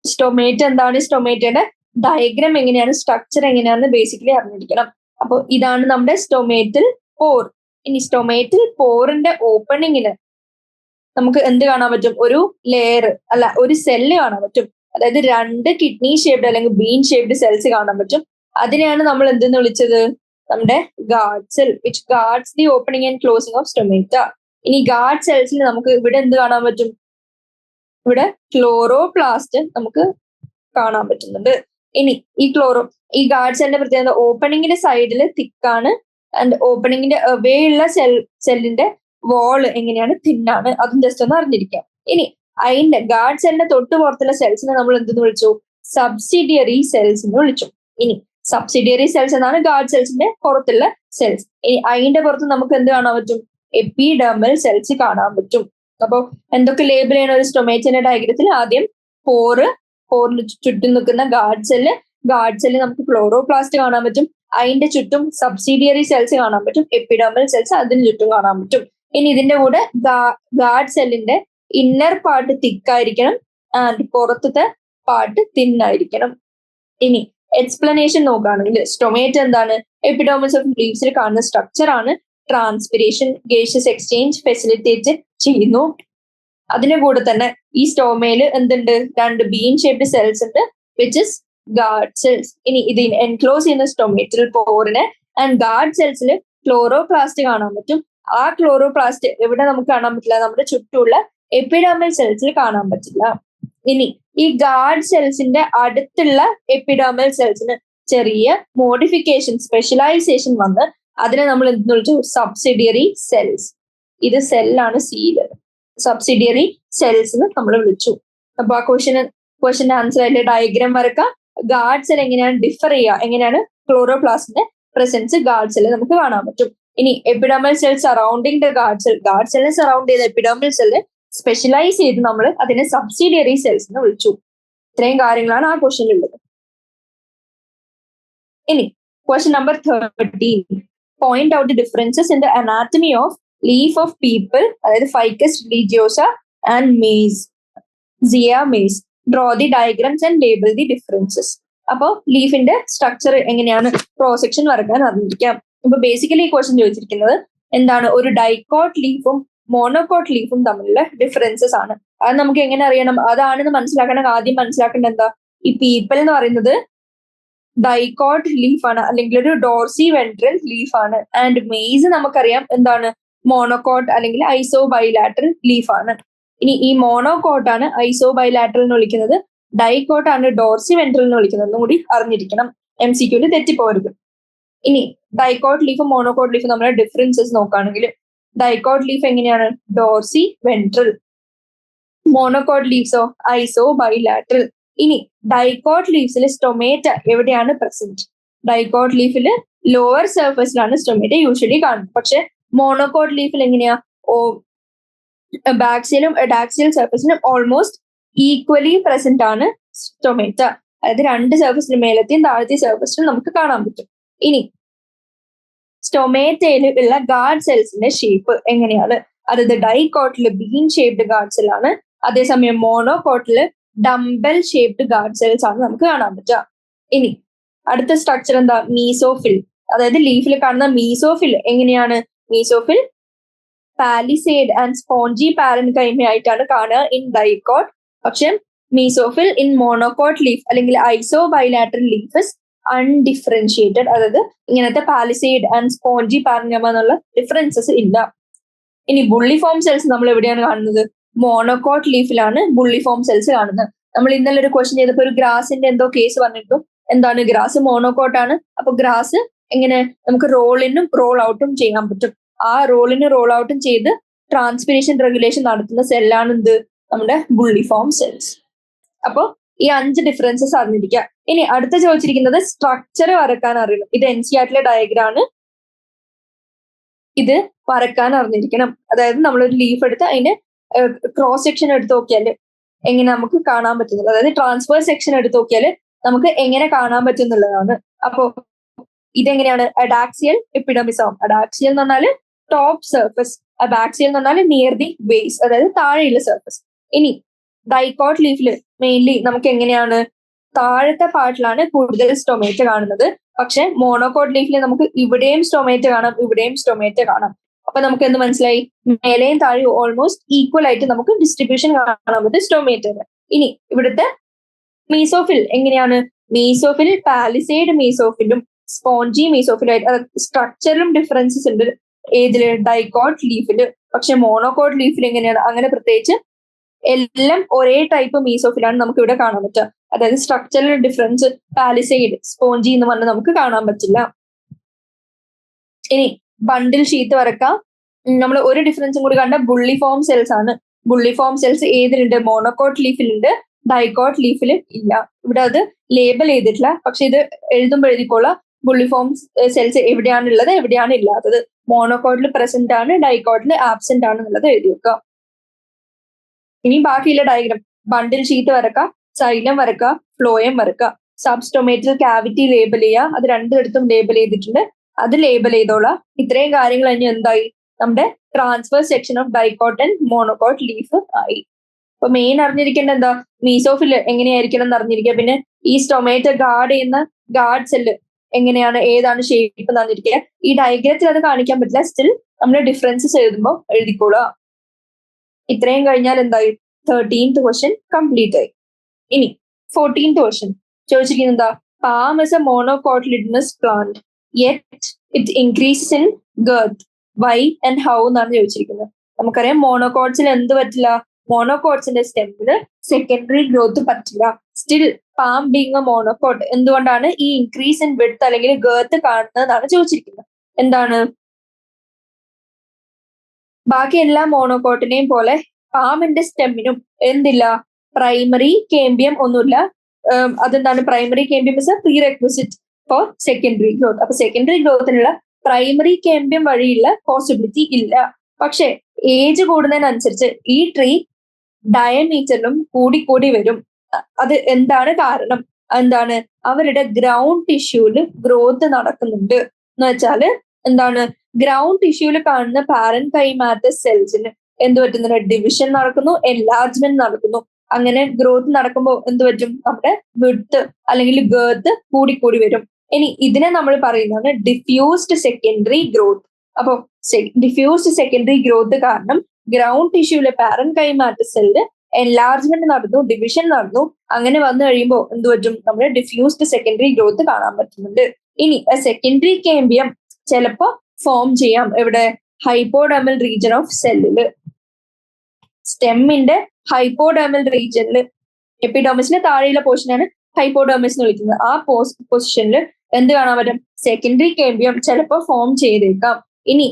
stomata എന്താണ്, സ്റ്റൊമേറ്റയുടെ diagram എങ്ങനെയാണ്, structure എങ്ങനെയാണെന്ന് basically അറിഞ്ഞിരിക്കണം. അപ്പോൾ ഇതാണ് നമ്മുടെ സ്റ്റൊമേറ്റൽ പോർ. ഇനി സ്റ്റൊമേറ്റൽ പോറിന്റെ ഓപ്പണിങ്ങിന് നമുക്ക് എന്ത് കാണാൻ പറ്റും? ഒരു ലെയർ അല്ല, ഒരു സെല്ല് കാണാൻ പറ്റും. അതായത് 2 കിഡ്നി ഷേപ്ഡ് അല്ലെങ്കിൽ ബീൻ ഷേപ്ഡ് സെൽസ് കാണാൻ പറ്റും. അതിനെയാണ് നമ്മൾ എന്തെന്ന് വിളിച്ചത്? നമ്മുടെ guard cell, which guards the opening and closing of stomata. ഇനി ഗാർഡ് സെൽസിൽ നമുക്ക് ഇവിടെ എന്ത് കാണാൻ പറ്റും? ഇവിടെ ക്ലോറോപ്ലാസ്റ്റ് നമുക്ക് കാണാൻ പറ്റുന്നുണ്ട്. ഇനി ഈ ഗാർഡ് സെല്ലിന്റെ പ്രത്യേകത, ഓപ്പണിങ്ങിന്റെ സൈഡിൽ തിക്കാണ് ആൻഡ് ഓപ്പണിങ്ങിന്റെ അവേ ഉള്ള സെല്ലിന്റെ വാള് എങ്ങനെയാണ്? തിന്നാണ്. അതും ജസ്റ്റ് ഒന്ന് അറിഞ്ഞിരിക്കാം. ഇനി അതിന്റെ ഗാർഡ് സെല്ലിന്റെ തൊട്ട് പുറത്തുള്ള സെൽസിനെ നമ്മൾ എന്തെന്ന് വിളിച്ചു? സബ്സിഡിയറി സെൽസ് എന്ന് വിളിച്ചു. ഇനി സബ്സിഡിയറി സെൽസ് എന്നാണ് ഗാർഡ് സെൽസിന്റെ പുറത്തുള്ള സെൽസ്. ഇനി അതിന്റെ പുറത്ത് നമുക്ക് എന്ത് കാണാൻ പറ്റും? എപ്പിഡെർമൽ സെൽസ് കാണാൻ പറ്റും. അപ്പോൾ എന്തൊക്കെ ലേബിൾ ചെയ്യണം ഒരു സ്റ്റൊമേറ്റന്റെ ഡയഗ്രത്തിൽ? ആദ്യം പോറിന് ചുറ്റും നിൽക്കുന്ന ഗാർഡ് സെല്ല് നമുക്ക് ക്ലോറോപ്ലാസ്റ്റ് കാണാൻ പറ്റും. അതിന്റെ ചുറ്റും സബ്സിഡിയറി സെൽസ് കാണാൻ പറ്റും. എപ്പിഡെർമൽ സെൽസ് അതിന് ചുറ്റും കാണാൻ പറ്റും. ഇനി ഇതിന്റെ കൂടെ ഗാർഡ് സെല്ലിന്റെ ഇന്നർ പാർട്ട് തിക്കായിരിക്കണം ആൻഡ് പുറത്തത്തെ പാർട്ട് തിന്നായിരിക്കണം. ഇനി എക്സ്പ്ലനേഷൻ നോക്കുകയാണെങ്കിൽ, സ്റ്റൊമേറ്റ എന്താണ്? എപ്പിഡെർമിസ് ഓഫ് ലീവ്സിൽ കാണുന്ന സ്ട്രക്ചർ ആണ്. ട്രാൻസ്പിരേഷൻ, ഗേഷ്യസ് എക്സ്ചേഞ്ച് ഫെസിലിറ്റേറ്റ് ചെയ്യുന്നു. അതിന്റെ കൂടെ തന്നെ ഈ സ്റ്റോമയിൽ എന്തുണ്ട്? 2 ബീൻ ഷേപ്ഡ് സെൽസ് ഉണ്ട്, വിച്ച് ഇസ് ഗാർഡ് സെൽസ്. ഇനി ഇത് എൻക്ലോസ് ചെയ്യുന്ന സ്റ്റൊമേറ്റൽ പോറിനെ ആൻഡ് ഗാർഡ് സെൽസിൽ ക്ലോറോപ്ലാസ്റ്റ് കാണാൻ പറ്റും. ആ ക്ലോറോപ്ലാസ്റ്റ് എവിടെ നമുക്ക് കാണാൻ പറ്റില്ല? നമ്മുടെ ചുറ്റുമുള്ള എപ്പിഡെർമൽ സെൽസിൽ കാണാൻ പറ്റില്ല. ഇനി ഈ ഗാർഡ് സെൽസിന്റെ അടുത്തുള്ള എപ്പിഡെർമൽ സെൽസിന് ചെറിയ മോഡിഫിക്കേഷൻ, സ്പെഷ്യലൈസേഷൻ വന്ന് അതിനെ നമ്മൾ എന്തെന്ന് വിളിച്ചു? Subsidiary cells. ഇത് സെല്ലാണ്, സീല്. സബ്സിഡിയറി സെൽസ് എന്ന് നമ്മൾ വിളിച്ചു. അപ്പൊ ആ ക്വസ്റ്റ്യന്റെ ആൻസർ ആയിട്ട് ഡയഗ്രാം വരക്കാം. ഗാർഡ് സെൽ എങ്ങനെയാണ് ഡിഫർ ചെയ്യുക, എങ്ങനെയാണ് ക്ലോറോപ്ലാസ്റ്റിന്റെ പ്രസൻസ് ഗാർഡ് സെല്ല് നമുക്ക് കാണാൻ പറ്റും. ഇനി epidermal cell surrounding the guard സെല്ലിനെ സറൗണ്ട് ചെയ്ത എപ്പിഡെർമൽ സെല്ല് സ്പെഷ്യലൈസ് ചെയ്ത് നമ്മൾ അതിനെ സബ്സിഡിയറി സെൽസ് എന്ന് വിളിച്ചു. ഇത്രയും കാര്യങ്ങളാണ് ആ ക്വസ്റ്റ്യനിലുള്ളത്. ഇനി question number 13, point out the differences in the anatomy of leaf of peepal, അതായത് ficus religiosa and maize. Zia Mays. Draw the diagrams and label the differences. അപ്പോൾ ലീഫിന്റെ സ്ട്രക്ചർ എങ്ങനെയാണ് ക്രോസ് സെക്ഷൻ വരക്കാൻ അറിഞ്ഞിരിക്കാം. ഇപ്പൊ ബേസിക്കലി ഈ ക്വസ്റ്റ്യൻ ചോദിച്ചിരിക്കുന്നത് എന്താണ്, ഒരു ഡൈക്കോട്ട് ലീഫും മോണോകോട്ട് ലീഫും തമ്മിലുള്ള ഡിഫറൻസസ് ആണ്. അത് നമുക്ക് എങ്ങനെ അറിയണം, അതാണെന്ന് മനസ്സിലാക്കണം. ആദ്യം മനസ്സിലാക്കേണ്ട എന്താ, ഈ പീപ്പിൾ എന്ന് പറയുന്നത് ഡൈക്കോട്ട് ലീഫാണ്, അല്ലെങ്കിൽ ഒരു ഡോർസി വെൻട്രൽ ലീഫാണ്. ആൻഡ് മെയ്സ് നമുക്കറിയാം എന്താണ്, മോണോകോട്ട് അല്ലെങ്കിൽ ഐസോ ബൈലാറ്ററൽ ലീഫാണ്. ഇനി ഈ മോണോകോട്ട് ആണ് ഐസോ ബൈലാറ്ററൽ എന്ന് വിളിക്കുന്നത്, ഡൈക്കോട്ട് ആണ് ഡോർസി വെൻട്രൽ എന്ന് വിളിക്കുന്നത് എന്നും കൂടി അറിഞ്ഞിരിക്കണം. MCQ തെറ്റിപ്പോരുത്. ഇനി ഡൈക്കോട്ട് ലീഫും മോണോകോട്ട് ലീഫും നമ്മുടെ ഡിഫറൻസസ് നോക്കുകയാണെങ്കിൽ, ഡൈക്കോട്ട് ലീഫ് എങ്ങനെയാണ്, ഡോർസി വെൻട്രൽ. മോണോകോട്ട് ലീഫ്സോ ഐസോ ബൈലാറ്ററൽ. ഇനി ഡൈക്കോട്ട് ലീഫ്സിൽ സ്റ്റൊമേറ്റ എവിടെയാണ് പ്രസന്റ്? ഡൈക്കോട്ട് ലീഫിൽ ലോവർ സർഫസിലാണ് സ്റ്റൊമേറ്റ യൂഷ്വലി കാണുന്നത്. പക്ഷെ മോണോകോട്ട് ലീഫിൽ എങ്ങനെയാ, ബാക്സിലും അഡാക്സിയൽ സർഫസിലും ഓൾമോസ്റ്റ് ഈക്വലി പ്രസന്റ് ആണ് സ്റ്റൊമേറ്റ. അതായത് രണ്ട് സർഫസിലും മേലത്തെയും താഴത്തെയും സർഫസിലും നമുക്ക് കാണാൻ പറ്റും. ഇനി സ്റ്റൊമേറ്റയിൽ ഉള്ള ഗാർഡ് സെൽസിന്റെ ഷേപ്പ് എങ്ങനെയാണ്? അതായത് ഡൈക്കോട്ടിൽ ബീൻ ഷേപ്ഡ് ഗാർഡ് സെൽ ആണ്, അതേസമയം മോണോകോട്ടിൽ ഡംബൽ ഷേപ്ഡ് ഗാർഡ് സെൽസ് ആണ് നമുക്ക് കാണാൻ പറ്റുക. ഇനി അടുത്ത സ്ട്രക്ചർ എന്താ, മീസോഫിൽ. അതായത് ലീഫിൽ കാണുന്ന മീസോഫിൽ എങ്ങനെയാണ്, mesophyll palisade and spongy parenchyma ആയിട്ടാണ് കാണുക ഇൻ ഡൈക്കോട്ട്. പക്ഷെ മീസോഫിൽ ഇൻ മോണോകോട്ട് ലീഫ് അല്ലെങ്കിൽ ഐസോ ബൈലാറ്ററൽ ലീഫസ് അൺഡിഫറൻഷിയേറ്റഡ്. അതായത് ഇങ്ങനത്തെ പാലിസേഡ് ആൻഡ് സ്പോഞ്ചി പാരൻകൈമ എന്നുള്ള ഡിഫറൻസസ് ഇല്ല. ഇനി ബുള്ളിഫോം സെൽസ് നമ്മൾ എവിടെയാണ് കാണുന്നത്? മോണോകോട്ട് ലീഫിലാണ് ബുള്ളിഫോം സെൽസ് കാണുന്നത്. നമ്മൾ ഇന്നലെ ഒരു ക്വസ്റ്റ്യൻ ചെയ്തപ്പോൾ ഒരു ഗ്രാസിന്റെ എന്തോ കേസ് പറഞ്ഞിട്ടു. എന്താണ്, ഗ്രാസ് മോണോകോട്ടാണ്. അപ്പൊ ഗ്രാസ് എങ്ങനെ നമുക്ക് റോൾ ഇന്നും റോൾ ഔട്ടും ചെയ്യാൻ പറ്റും. ആ റോളിന് റോൾ ഔട്ടും ചെയ്ത് ട്രാൻസ്പിരേഷൻ റെഗുലേഷൻ നടത്തുന്ന സെല്ലാണ് എന്ത്, നമ്മുടെ ബുള്ളിഫോം സെൽസ്. അപ്പൊ ഈ 5 ഡിഫറൻസസ് അറിഞ്ഞിരിക്കുക. ഇനി അടുത്ത ചോദിച്ചിരിക്കുന്നത് സ്ട്രക്ചർ വരക്കാൻ അറിയണം. ഇത് NCERT ഡയഗ്രാം ആണ്, ഇത് വരക്കാൻ അറിഞ്ഞിരിക്കണം. അതായത് നമ്മളൊരു ലീഫ് എടുത്ത് അതിന്റെ ക്രോസ് സെക്ഷൻ എടുത്ത് നോക്കിയാൽ എങ്ങനെ നമുക്ക് കാണാൻ പറ്റുന്നത്, അതായത് ട്രാൻസ്ഫർ സെക്ഷൻ എടുത്ത് നോക്കിയാൽ നമുക്ക് എങ്ങനെ കാണാൻ പറ്റുന്നുള്ളതാണ്. അപ്പോ ഇതെങ്ങനെയാണ്, അഡാക്സിയൽ എപ്പിഡമിസം. അഡാക്സിയൽ എന്ന് പറഞ്ഞാൽ ടോപ്പ് സർഫസ്, അബാക്സിയൽ എന്ന് പറഞ്ഞാൽ നിയർ ദി ബേസ്, അതായത് താഴെയുള്ള സർഫസ്. ഇനി ഡൈക്കോട്ട് ലീഫിൽ മെയിൻലി നമുക്ക് എങ്ങനെയാണ്, താഴത്തെ പാർട്ടിലാണ് കൂടുതൽ സ്റ്റൊമേറ്റ കാണുന്നത്. പക്ഷെ മോണോകോട്ട് ലീഫിൽ നമുക്ക് ഇവിടെയും സ്റ്റൊമേറ്റ കാണാം, ഇവിടെയും സ്റ്റൊമേറ്റ കാണാം. അപ്പൊ നമുക്ക് എന്ത് മനസ്സിലായി, മേലെയും താഴെയും ഓൾമോസ്റ്റ് ഈക്വൽ ആയിട്ട് നമുക്ക് ഡിസ്ട്രിബ്യൂഷൻ കാണാൻ പറ്റും സ്റ്റൊമേറ്റയുടെ. ഇനി ഇവിടുത്തെ മീസോഫിൽ എങ്ങനെയാണ്, മീസോഫിൽ പാലിസേഡ് മീസോഫിലും സ്പോഞ്ചി മീസോഫിലായിട്ട് സ്ട്രക്ചറിലും ഡിഫറൻസസ് ഉണ്ട്. ഏതില്, ഡൈക്കോട്ട് ലീഫില്. പക്ഷെ മോണോകോട്ട് ലീഫിൽ എങ്ങനെയാണ്, അങ്ങനെ പ്രത്യേകിച്ച് എല്ലാം ഒരേ ടൈപ്പ് മീസോഫിലാണ് നമുക്ക് ഇവിടെ കാണാൻ പറ്റുക. അതായത് സ്ട്രക്ചറൽ ഡിഫറൻസ് പാലിസൈഡ് സ്പോഞ്ചി എന്ന് പറഞ്ഞ് നമുക്ക് കാണാൻ പറ്റില്ല. ഇനി ബണ്ടിൽ ഷീറ്റ് വരക്കാം. നമ്മൾ ഒരു ഡിഫറൻസും കൂടി കണ്ട ബുള്ളിഫോം സെൽസ് ആണ്. ബുള്ളിഫോം സെൽസ് ഏതിലുണ്ട്, മോണോകോട്ട് ലീഫിലുണ്ട്, ഡൈക്കോട്ട് ലീഫിൽ ഇല്ല. ഇവിടെ അത് ലേബൽ ചെയ്തിട്ടില്ല, പക്ഷെ ഇത് എഴുതുമ്പോൾ എഴുതിക്കോളാം ബുള്ളിഫോം സെൽസ് എവിടെയാണുള്ളത് എവിടെയാണ് ഇല്ലാത്തത്. മോണോകോട്ടിൽ പ്രസന്റ് ആണ്, ഡൈക്കോട്ടിൽ ആബ്സെന്റ് ആണ് എന്നുള്ളത് എഴുതി വെക്കുക. ഇനി ബാക്കിയുള്ള ഡയഗ്രാം, ബണ്ടിൽ ഷീറ്റ് വരക്കാം, സൈലം വരക്കുക, ഫ്ലോയം വരക്കുക, സബ്സ്റ്റൊമേറ്റൽ ക്യാവിറ്റി ലേബൽ ചെയ്യുക. അത് രണ്ടിടത്തും ലേബൽ ചെയ്തിട്ടുണ്ട്, അത് ലേബൽ ചെയ്തോളാം. ഇത്രയും കാര്യങ്ങൾ കഴിഞ്ഞ് എന്തായി, നമ്മുടെ transfer section of dicot and monocot leaf ആയി. അപ്പൊ മെയിൻ അറിഞ്ഞിരിക്കേണ്ട എന്താ, മീസോഫിൽ എങ്ങനെയായിരിക്കണം എന്ന് അറിഞ്ഞിരിക്കുക. പിന്നെ ഈ സ്റ്റൊമേറ്റ ഗാർഡ് ചെയ്യുന്ന ഗാർഡ് സെല്ല് എങ്ങനെയാണ്, ഏതാണ് ഷേപ്പ് എന്ന് അറിഞ്ഞിരിക്കുക. ഈ ഡയഗ്രത്തിൽ അത് കാണിക്കാൻ പറ്റില്ല, സ്റ്റിൽ നമ്മുടെ ഡിഫറൻസസ് എഴുതുമ്പോൾ എഴുതിക്കോളുക. ഇത്രയും കഴിഞ്ഞാൽ എന്തായി, 13th ക്വസ്റ്റ്യൻ കംപ്ലീറ്റ് ആയി. ഇനി 14th ക്വസ്റ്റ്യൻ ചോദിച്ചിരിക്കുന്നത് എന്താ, palm is a monocotyledonous plant yet it increases in girth, why and how എന്നാണ് ചോദിച്ചിരിക്കുന്നത്. നമുക്കറിയാം മോണോകോട്സിൽ എന്ത് പറ്റില്ല, മോണോകോട്സിന്റെ സ്റ്റെമ്മില് സെക്കൻഡറി ഗ്രോത്ത് പറ്റില്ല. Still palm being a monocot എന്തുകൊണ്ടാണ് ഈ ഇൻക്രീസ് ഇൻ വിഡ്ത്ത് അല്ലെങ്കിൽ ഗേർത്ത് കാണുന്നതെന്നാണ് ചോദിച്ചിരിക്കുന്നത്. എന്താണ്, ബാക്കി എല്ലാ മോണോകോട്ടിനെയും പോലെ പാമിന്റെ സ്റ്റെമ്മിനും എന്തില്ല, പ്രൈമറി കേമ്പിയം ഒന്നുമില്ല. അതെന്താണ്, primary cambium is a prerequisite for secondary growth. അപ്പൊ സെക്കൻഡറി ഗ്രോത്തിനുള്ള പ്രൈമറി കേമ്പിയം വഴിയുള്ള പോസിബിലിറ്റി ഇല്ല. പക്ഷെ ഏജ് കൂടുന്നതിനനുസരിച്ച് ഈ ട്രീ ഡയമീറ്ററിലും കൂടി വരും. അത് എന്താണ് കാരണം, എന്താണ്, അവരുടെ ഗ്രൗണ്ട് ടിഷ്യൂല് ഗ്രോത്ത് നടക്കുന്നുണ്ട് എന്ന് വെച്ചാല് എന്താണ്, ഗ്രൗണ്ട് ടിഷ്യൂല് കാണുന്ന പാരൻകൈമാറ്റസ് സെൽസിന് എന്ത് പറ്റുന്നുണ്ട്, ഡിവിഷൻ നടക്കുന്നു, എൻലാർജ്മെന്റ് നടക്കുന്നു. അങ്ങനെ ഗ്രോത്ത് നടക്കുമ്പോൾ എന്ത് പറ്റും, നമ്മുടെ വിഡ്ത്ത് അല്ലെങ്കിൽ ഗേർത്ത് കൂടി വരും. ഇനി ഇതിനെ നമ്മൾ പറയുന്നതാണ് ഡിഫ്യൂസ്ഡ് സെക്കൻഡറി ഗ്രോത്ത്. അപ്പൊ ഡിഫ്യൂസ്ഡ് സെക്കൻഡറി ഗ്രോത്ത് കാരണം ഗ്രൗണ്ട് ടിഷ്യൂലെ പാരൻകൈമാറ്റ സെല്ല് എൻലാർജ്മെന്റ് നടന്നു, ഡിവിഷൻ നടന്നു. അങ്ങനെ വന്നു കഴിയുമ്പോൾ എന്ത് പറ്റും, നമ്മുടെ ഡിഫ്യൂസ്ഡ് സെക്കൻഡറി ഗ്രോത്ത് കാണാൻ പറ്റുന്നുണ്ട്. ഇനി സെക്കൻഡറി കേമ്പിയം ചിലപ്പോ ഫോം ചെയ്യാം എവിടെ, ഹൈപ്പോഡെർമൽ റീജിയൻ ഓഫ് സെല്ലില്, സ്റ്റെമ്മിന്റെ ഹൈപ്പോഡെർമൽ റീജിയനിൽ, എപ്പിഡെർമിസിന് താഴെയുള്ള പോർഷനാണ് ഹൈപ്പോഡെർമിസ് എന്ന് വിളിക്കുന്നത്. ആ പൊസിഷനിൽ എന്ത് കാണാൻ പറ്റും, സെക്കൻഡറി കേമ്പിയം ചിലപ്പോൾ ഫോം ചെയ്തേക്കാം. ഇനി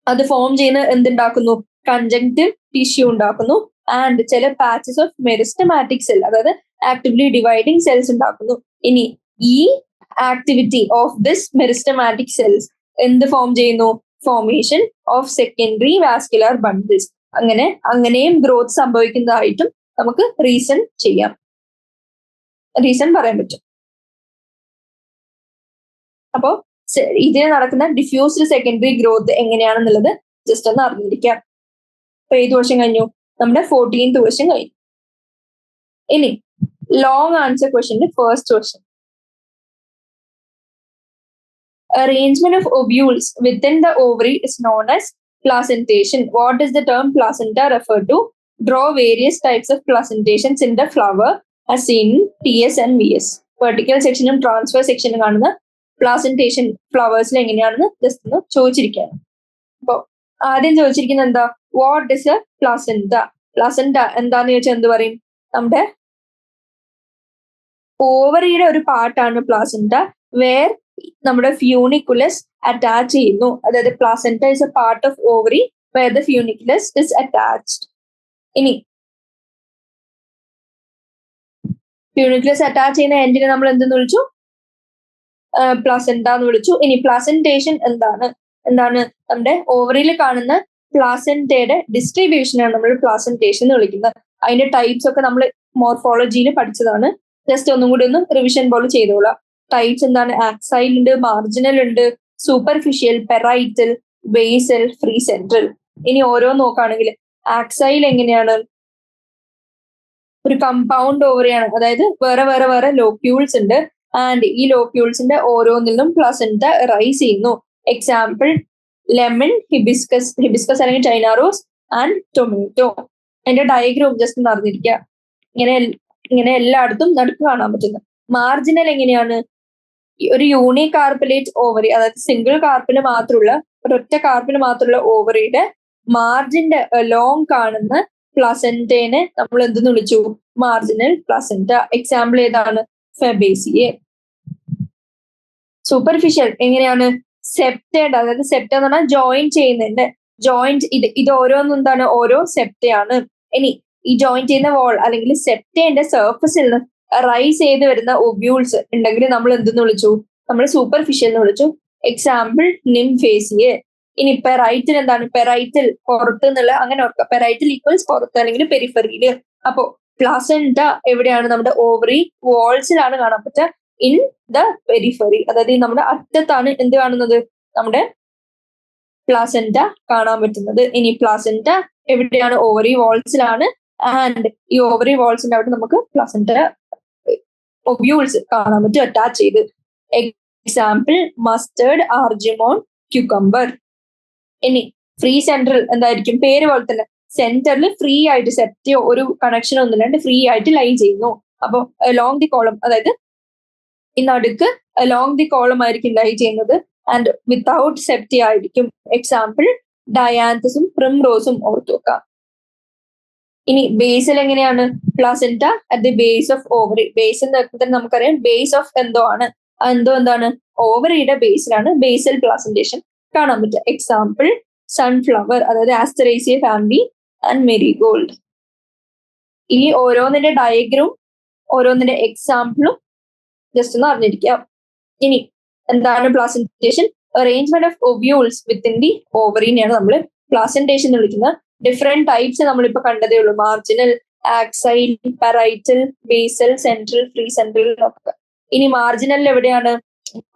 അത് ഫോം ചെയ്യുന്ന എന്തുണ്ടാക്കുന്നു, കൺജങ്ക്റ്റീവ് ടിഷ്യൂ ഉണ്ടാക്കുന്നു ആൻഡ് ചില പാച്ചസ് ഓഫ് മെരിസ്റ്റമാറ്റിക് സെൽ, അതായത് ആക്ടിവ്ലി ഡിവൈഡിങ് സെൽസ് ഉണ്ടാക്കുന്നു. ഇനി ഈ activity of this meristematic cells എന്ത് ഫോം ചെയ്യുന്നു, formation of secondary vascular bundles. അങ്ങനെയും ഗ്രോത്ത് സംഭവിക്കുന്നതായിട്ടും നമുക്ക് റീസൺ പറയാൻ പറ്റും. അപ്പോ ഇതിന് നടക്കുന്ന ഡിഫ്യൂസ്ഡ് സെക്കൻഡറി ഗ്രോത്ത് എങ്ങനെയാണെന്നുള്ളത് ജസ്റ്റ് ഒന്ന് അറിഞ്ഞിരിക്കാം. അപ്പൊ ഏത് വർഷം കഴിഞ്ഞു, നമ്മുടെ 14th വർഷം കഴിഞ്ഞു. ഇനി ലോങ് ആൻസർ ക്വസ്റ്റ്യന്റെ first question, arrangement of ovules within the ovary is known as placentation. What does the term placenta refer to? Draw various types of placentations in the flower as seen in TS and VS. Vertical sectionും transfer സെക്ഷനും കാണുന്ന placentation ഫ്ലവേഴ്സിൽ എങ്ങനെയാണെന്ന് just ഒന്ന് ചോദിച്ചിരിക്കുകയാണ്. അപ്പൊ ആദ്യം ചോദിച്ചിരിക്കുന്നത് എന്താ, what is a placenta? Placenta എന്താന്ന് ചോദിച്ചാൽ എന്ത് പറയും, നമ്മുടെ ഓവറിയുടെ ഒരു പാർട്ടാണ് പ്ലാസന്റ, വേർ നമ്മുടെ ഫ്യൂണിക്കുലസ് അറ്റാച്ച് ചെയ്യുന്നു. അതായത് placenta is a part of ovary where the funiculus is attached. ഇനി ഫ്യൂണിക്കുലസ് അറ്റാച്ച് ചെയ്യുന്ന എൻഡിനെ നമ്മൾ എന്തെന്ന് വിളിച്ചു, പ്ലാസന്റ എന്ന് വിളിച്ചു. ഇനി പ്ലാസന്റേഷൻ എന്താണ് നമ്മുടെ ഓവറിയിൽ കാണുന്ന പ്ലാസന്റയുടെ ഡിസ്ട്രിബ്യൂഷനാണ് നമ്മൾ പ്ലാസന്റേഷൻ എന്ന് വിളിക്കുന്നത്. അതിന്റെ ടൈപ്സ് ഒക്കെ നമ്മൾ മോർഫോളജിയിൽ പഠിച്ചതാണ്. ജസ്റ്റ് ഒന്നും കൂടി ഒന്ന് റിവിഷൻ പോലെ ചെയ്തോളാം. ടൈപ്സ് എന്താണ്, ആക്സൈൽ ഉണ്ട്, മാർജിനൽ ഉണ്ട്, superficial, parietal, basal, free central. ഇനി ഓരോ നോക്കുകയാണെങ്കിൽ ആക്സൈൽ എങ്ങനെയാണ്, ഒരു കമ്പൗണ്ട് ഓവറിയാണ്, അതായത് വേറെ ലോക്യൂൾസ് ഉണ്ട് ആൻഡ് ഈ ലോക്യൂൾസിന്റെ ഓരോന്നിലും പ്ലസന്റ റൈസ് ചെയ്യുന്നു. എക്സാമ്പിൾ ലെമൺ, ഹിബിസ്കസ് അല്ലെങ്കിൽ ചൈന റോസ് ആൻഡ് ടൊമാറ്റോ. അതിന്റെ ഡയഗ്രാം ജസ്റ്റ് ഒന്ന് അറിഞ്ഞിരിക്കുക. ഇങ്ങനെ എല്ലായിടത്തും നടുക്ക് കാണാൻ പറ്റുന്നത്. മാർജിനൽ എങ്ങനെയാണ്, ഒരു യൂണികാർപ്പലേറ്റ് ഓവറി, അതായത് സിംഗിൾ കാർപ്പിന് മാത്രമുള്ള ഒരൊറ്റ കാർപ്പിന് മാത്രമുള്ള ഓവറിയുടെ മാർജിന്റെ ലോങ് കാണുന്ന പ്ലസന്റേനെ നമ്മൾ എന്തെന്ന് വിളിച്ചു, മാർജിനൽ പ്ലസന്റ. എക്സാമ്പിൾ ഏതാണ്, ഫെബേസിയെ. സൂപ്പർഫിഷ്യൽ എങ്ങനെയാണ്, സെപ്റ്റേഡ്, അതായത് സെപ്റ്റ എന്ന് പറഞ്ഞാൽ ജോയിൻ ചെയ്യുന്നുണ്ട്. ഇത് ഓരോന്നും എന്താണ്, ഓരോ സെപ്റ്റയാണ്. ഇനി ഈ ജോയിൻ ചെയ്യുന്ന വോൾ അല്ലെങ്കിൽ സെപ്റ്റേന്റെ സർഫസിൽ നിന്ന് റൈസ് ചെയ്ത് വരുന്ന ഒബ്യൂൾസ് ഉണ്ടെങ്കിൽ നമ്മൾ എന്തെന്ന് വിളിച്ചു, നമ്മൾ സൂപ്പർഫിഷ്യൽ എന്ന് വിളിച്ചു. എക്സാമ്പിൾ നിംഫേസിയെ. ഇനി പെറൈറ്റൽ എന്താണ്, പെറൈറ്റൽ പുറത്ത് എന്നുള്ള അങ്ങനെ ഓർക്കുക, പെറൈറ്റൽ ഈക്വൽസ് പുറത്ത് അല്ലെങ്കിൽ പെരിഫറിയില്. അപ്പോ പ്ലാസന്റ എവിടെയാണ്, നമ്മുടെ ഓവറി വാൾസിലാണ് കാണാൻ പറ്റുക, ഇൻ ദ പെരിഫറി, അതായത് നമ്മുടെ അറ്റത്താണ് എന്ത് കാണുന്നത്, നമ്മുടെ പ്ലാസന്റ കാണാൻ പറ്റുന്നത്. ഇനി പ്ലാസന്റ എവിടെയാണ്, ഓവറി വാൾസിലാണ് ആൻഡ് ഈ ഓവറി വാൾസിന്റെ അവിടെ നമുക്ക് പ്ലാസന്റ ഒബ്യൂൾസ് കാണാൻ പറ്റും അറ്റാച്ച് ചെയ്ത്. Example mustard, argemone, cucumber. ഇനി ഫ്രീ സെൻട്രൽ എന്തായിരിക്കും, പേര് പോലെ തന്നെ സെന്ററിൽ ഫ്രീ ആയിട്ട് സെപ്റ്റിയോ ഒരു കണക്ഷൻ ഒന്നുമില്ലാണ്ട് ഫ്രീ ആയിട്ട് ലൈൻ ചെയ്യുന്നു. അപ്പൊ അലോങ് ദി കോളം, അതായത് ഈ നടുക്ക് അലോങ് ദി കോളം ആയിരിക്കും ലൈ ചെയ്യുന്നത് ആൻഡ് വിത്തൗട്ട് സെപ്റ്റി ആയിരിക്കും. എക്സാമ്പിൾ ഡയാന്തസും പ്രിംറോസും ഓർത്തു വെക്കാം. ഇനി ബേസിൽ എങ്ങനെയാണ്, placenta at the base of ovary. Base എന്ന് തന്നെ നമുക്കറിയാം ബേസ് ഓഫ് എന്തോ ആണ്, എന്താണ്, ഓവറിയുടെ ബേസിലാണ് ബേസൽ പ്ലാസന്റേഷൻ കാണാൻ പറ്റുക. എക്സാമ്പിൾ സൺഫ്ലവർ, അതായത് ആസ്റ്ററേസിയ ഫാമിലി ആൻഡ് മെരിഗോൾഡ്. ഈ ഓരോന്നിന്റെ ഡയഗ്രാം ഓരോന്നിന്റെ എക്സാമ്പിളും ജസ്റ്റ് ഒന്ന് അറിഞ്ഞിരിക്കാം. ഇനി എന്താണ് placentation, arrangement of ovules within the ഓവറിനെയാണ് നമ്മൾ പ്ലാസന്റേഷൻ എന്ന് വിളിക്കുന്നത്. ഡിഫറെന്റ് ടൈപ്സ് നമ്മളിപ്പോ കണ്ടതേ ഉള്ളൂ, marginal, axile, parietal, basal, central, free central ഒക്കെ. ഇനി മാർജിനൽ എവിടെയാണ്,